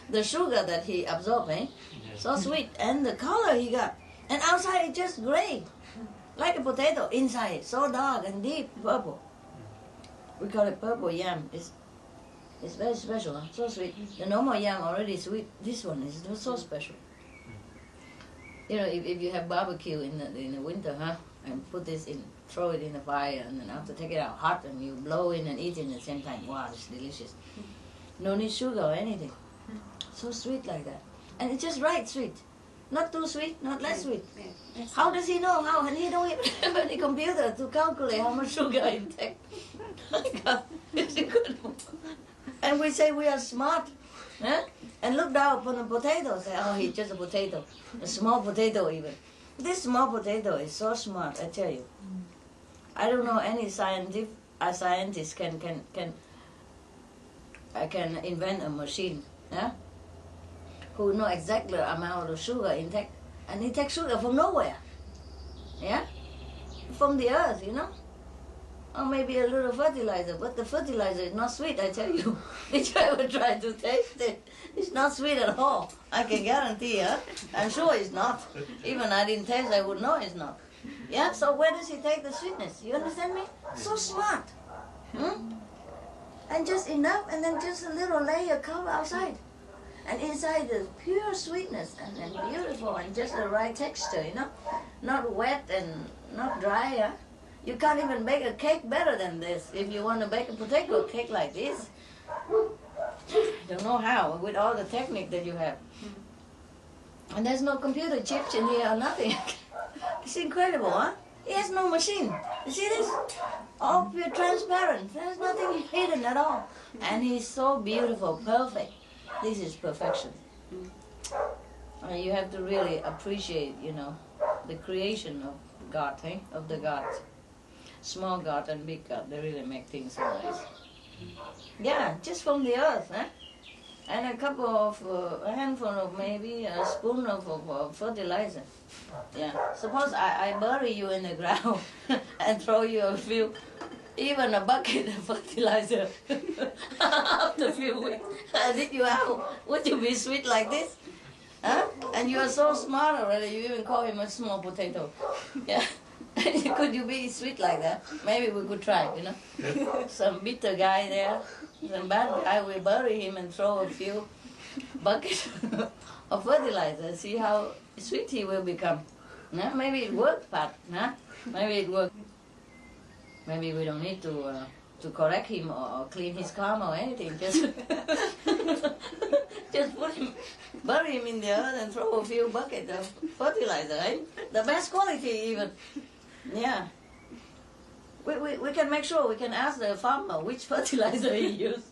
the sugar that he absorbed, eh? So sweet. And the color he got. And outside it's just gray, like a potato. Inside so dark and deep purple. We call it purple yam. It's very special, huh? So sweet. The normal yam already sweet. This one is so special. You know, if you have barbecue in the winter, huh? And put this in, throw it in the fire, and then after take it out hot, and you blow in and eat it at the same time. Wow, it's delicious. No need sugar or anything. So sweet like that. And it's just right sweet. Not too sweet, not less sweet. How does he know how? And he don't even have any computer to calculate how much sugar it takes. It's incredible. And we say we are smart. Huh? And look down upon the potato, say, oh, he's just a potato. A small potato even. This small potato is so smart, I tell you. I don't know any scientist can invent a machine, yeah? Who know exactly the amount of sugar intake. And he takes sugar from nowhere. Yeah? From the earth, you know? Or maybe a little fertilizer, but the fertilizer is not sweet, I tell you. If you ever try to taste it, it's not sweet at all. I can guarantee, huh? I'm sure it's not. Even I didn't taste, I would know it's not. Yeah, so where does he take the sweetness? You understand me? So smart. And just enough, and then just a little layer cover outside. And inside is pure sweetness and beautiful and just the right texture, you know? Not wet and not dry, huh? You can't even bake a cake better than this. If you want to bake a potato cake like this, I don't know how, with all the technique that you have. And there's no computer chips in here or nothing. It's incredible, huh? He has no machine. You see this? All pure transparent. There's nothing hidden at all. And he's so beautiful, perfect. This is perfection. You have to really appreciate, you know, the creation of God, eh? Of the gods. Small God and big God, they really make things so nice. Yeah, just from the earth, eh? And a couple of, a handful of maybe a spoon of fertilizer. Yeah, suppose I bury you in the ground and throw you a few, even a bucket of fertilizer after a few weeks. Did you have, would you be sweet like this? Huh? And you are so smart already, you even call him a small potato. Yeah. Could you be sweet like that? Maybe we could try, you know. Some bitter guy there, some bad guy, we bury him and throw a few buckets of fertilizer. See how sweet he will become. No? Maybe it worked, Pat. Huh? Maybe it worked. Maybe we don't need to correct him or clean his karma or anything. Just put him, bury him in the earth and throw a few buckets of fertilizer, right? The best quality even. Yeah. We can make sure, we can ask the farmer which fertilizer he used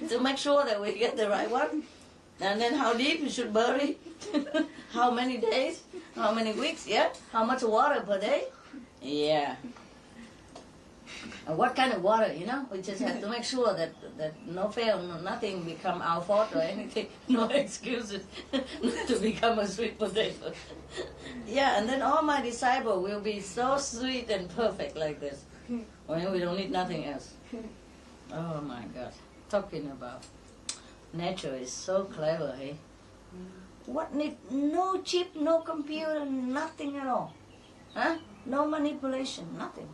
to make sure that we get the right one. And then how deep you should bury, how many days, how many weeks, yeah? How much water per day? Yeah. And what kind of water, you know? We just have to make sure that no fail, nothing become our fault or anything. No excuses not to become a sweet potato. Yeah, and then all my disciples will be so sweet and perfect like this. When we don't need nothing else. Oh my God. Talking about nature is so clever, hey? What need, no chip, no computer, nothing at all. Huh? No manipulation, nothing.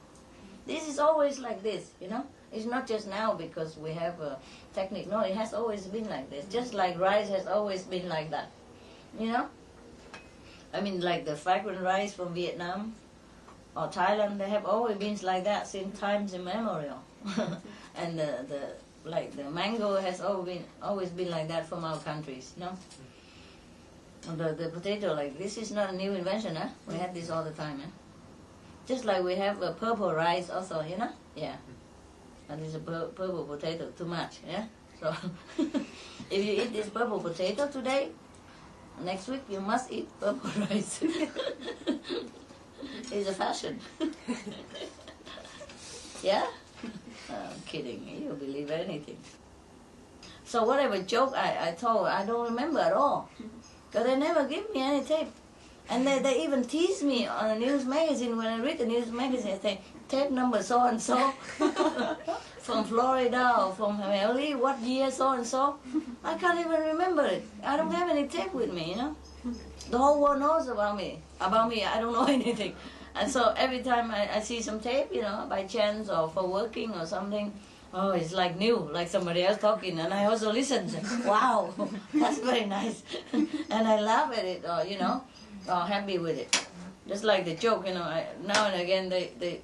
This is always like this, you know? It's not just now because we have a technique. No, it has always been like this. Just like rice has always been like that, you know? I mean, like the fragrant rice from Vietnam or Thailand, they have always been like that since times immemorial. And the mango has always been like that from our countries, you know? The potato, like this is not a new invention, huh? We have this all the time, huh? Just like we have a purple rice also, you know? Yeah. And it's a purple potato, too much, yeah? So, if you eat this purple potato today, next week you must eat purple rice. It's a fashion. Yeah? I'm kidding. You believe anything. So whatever joke I told, I don't remember at all. Because they never give me any tape. And they even tease me on a news magazine. When I read the news magazine, they say, tape number so-and-so from Florida or from Miami, what year so-and-so. I can't even remember it. I don't have any tape with me, you know. The whole world knows about me. About me, I don't know anything. And so every time I see some tape, you know, by chance or for working or something, oh, it's like new, like somebody else talking, and I also listen. Wow, that's very nice, and I laugh at it, or you know, or happy with it. Just like the joke, you know. Now and again they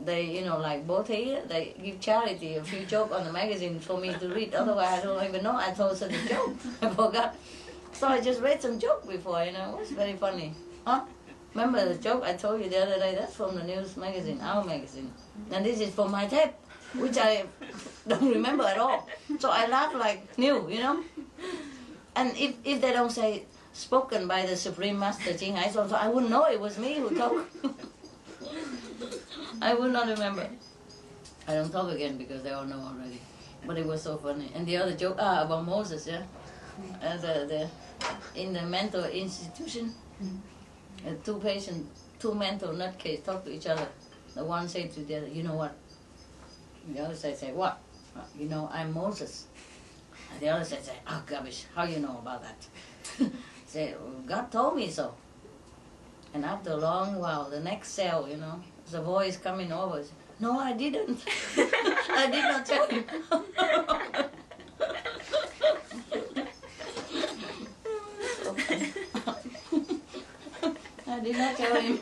you know, like both here, they give charity a few jokes on the magazine for me to read. Otherwise, I don't even know I told such a joke. I forgot. So I just read some joke before, you know. It was very funny, huh? Remember the joke I told you the other day? That's from the news magazine, our magazine, and this is from my tape, which I don't remember at all. So I laugh like new, you know. And if they don't say spoken by the Supreme Master Ching, so I wouldn't know it was me who talked. I would not remember. I don't talk again because they all know already. But it was so funny. And the other joke about Moses, yeah, in the mental institution, two mental nutcases talk to each other. The one said to the other, you know what? The other side say, what? You know, I'm Moses. And the other side say, oh, garbage, how you know about that? Say, God told me so. And after a long while, the next cell, you know, the voice coming over, say, no, I didn't. I did not tell him. I did not tell him.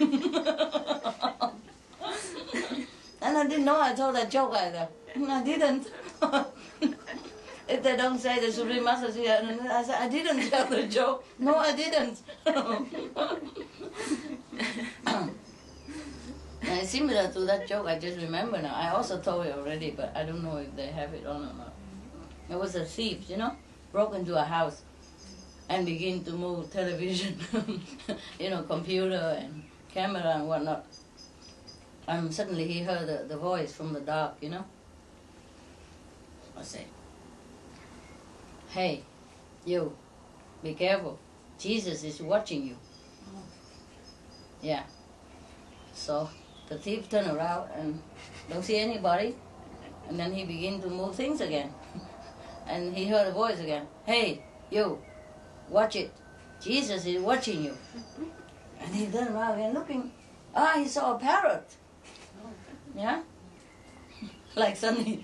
And I didn't know I told that joke either. I didn't. If they don't say the Supreme Master here, I said, I didn't tell the joke. No, I didn't. And it's similar to that joke I just remember now. I also told it already, but I don't know if they have it on or not. There was a thief, you know, broke into a house and began to move television, you know, computer and camera and whatnot. And suddenly he heard the voice from the dark, you know. I say, hey, you, be careful. Jesus is watching you. Yeah. So the thief turned around and don't see anybody. And then he began to move things again. And he heard a voice again. Hey, you, watch it. Jesus is watching you. And he turned around and looking. He saw a parrot. Yeah? Like suddenly.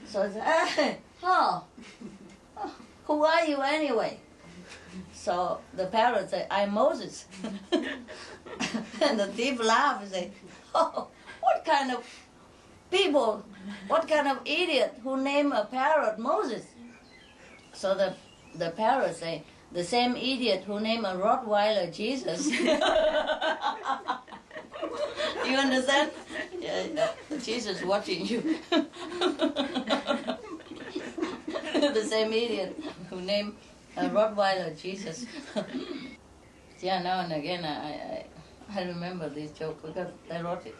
So he said, hey, who are you anyway? So the parrot said, I'm Moses. And the thief laughed and said, oh, what kind of people, what kind of idiot who named a parrot Moses? So the parrot said, the same idiot who named a Rottweiler Jesus. You understand? Yeah, Jesus watching you. The same idiot who named a Rottweiler Jesus. Yeah, now and again I remember this joke because I wrote it.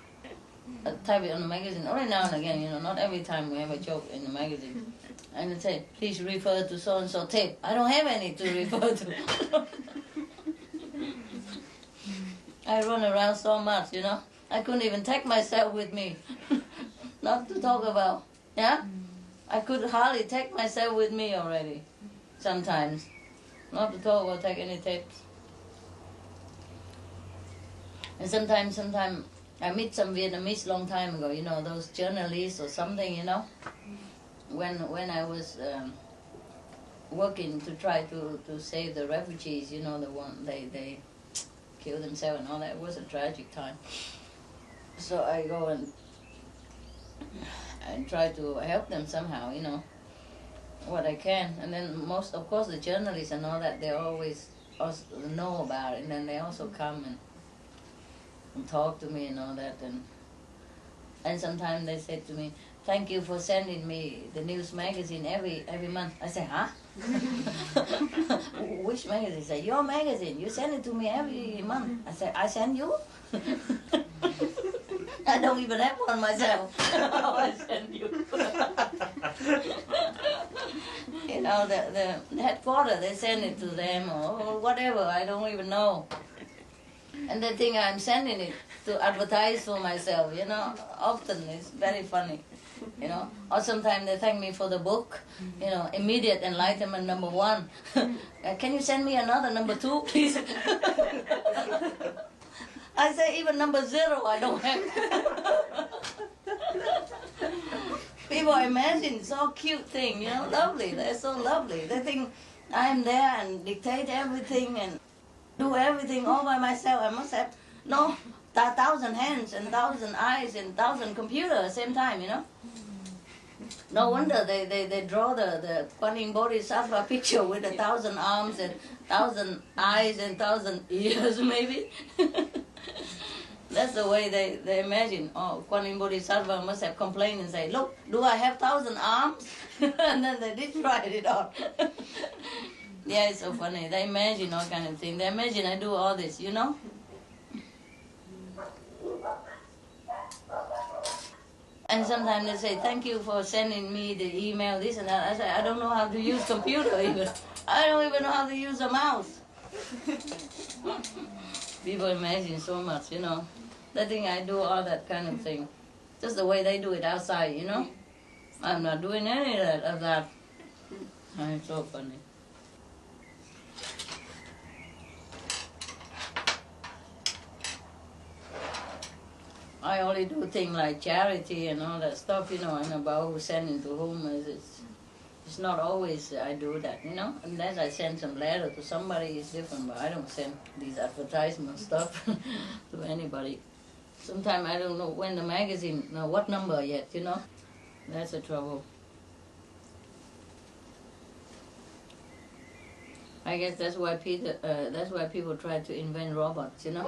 I type it on the magazine. Only now and again, you know, not every time we have a joke in the magazine. And it say, please refer to so-and-so tape. I don't have any to refer to. I run around so much, you know. I couldn't even take myself with me. Not to talk about, yeah? I could hardly take myself with me already, sometimes. Not to talk or take any tapes. And sometimes I meet some Vietnamese long time ago, you know, those journalists or something, you know. When I was working to try to save the refugees, you know, the one they killed themselves and all that. It was a tragic time. So I go and try to help them somehow, you know, what I can. And then most, of course, the journalists and all that, they always also know about it, and then they also come and talk to me and all that. And sometimes they say to me, "Thank you for sending me the news magazine every month." I say, "Huh?" "Which magazine?" They say, "Your magazine. You send it to me every month." I say, "I send you?" I don't even have one myself. I send you. You know, the headquarters, they send it to them or whatever. I don't even know. And they think I'm sending it to advertise for myself, you know. Often it's very funny, you know. Or sometimes they thank me for the book, you know, Immediate Enlightenment #1. Can you send me another #2, please? I say even #0 I don't have. People imagine so cute thing, you know, lovely. They're so lovely. They think I'm there and dictate everything and do everything all by myself. I must have 1,000 hands and 1,000 eyes and 1,000 computers at the same time, you know. No wonder they draw the Kuan Bodhisattva picture with 1,000 arms and 1,000 eyes and 1,000 ears, maybe. That's the way they imagine. Oh, Kuan Bodhisattva must have complained and say, "Look, do I have 1,000 arms?" And then they did try it out. Yeah, it's so funny. They imagine all kind of things. They imagine I do all this, you know. And sometimes they say, "Thank you for sending me the email, this and that." I say, "I don't know how to use computer even. I don't even know how to use a mouse." People imagine so much, you know. They think I do all that kind of thing. Just the way they do it outside, you know. I'm not doing any of that. It's so funny. I only do things like charity and all that stuff, you know, and about who sending to whom. It's not always I do that, you know. Unless I send some letter to somebody, it's different, but I don't send these advertisement stuff to anybody. Sometimes I don't know when the magazine, know what number yet, you know. That's the trouble. I guess that's why people try to invent robots, you know.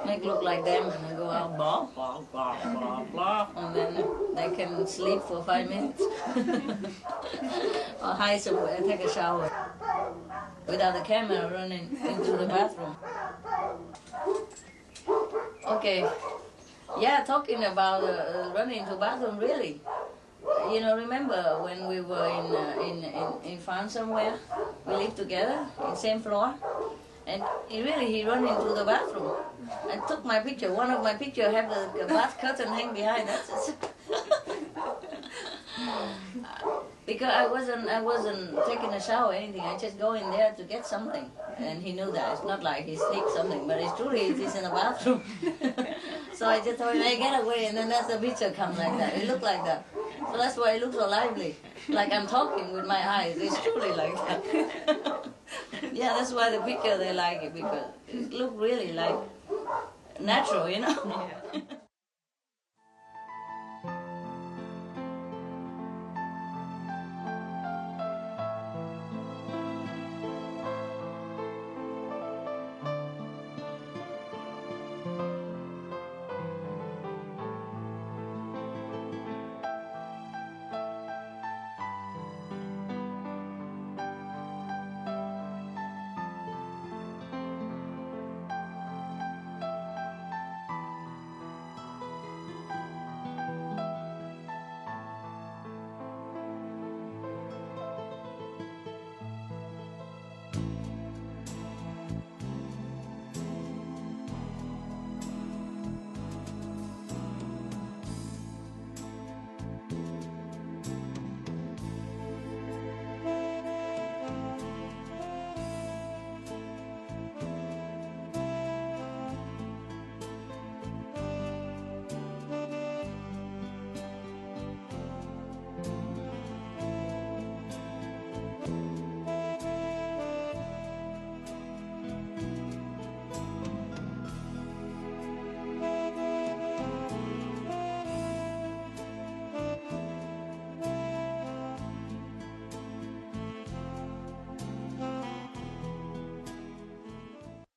Make look like them and they go out blah blah blah blah blah, and then they can sleep for 5 minutes or hide somewhere, take a shower without the camera running into the bathroom. Okay, yeah, talking about running into bathroom, really. You know, remember when we were in France somewhere? We lived together in same floor, and he ran into the bathroom and took my picture. One of my picture have the bath curtain hang behind. That's it. Because I wasn't taking a shower or anything. I just go in there to get something, and he knew that. It's not like he sneaked something, but it's truly he's in the bathroom. So I just told him, "Hey, get away," and then that's the picture comes like that. It looked like that. So that's why it looks so lively, like I'm talking with my eyes. It's truly like that. Yeah, that's why the picture they like it, because it looks really like natural, you know. Yeah.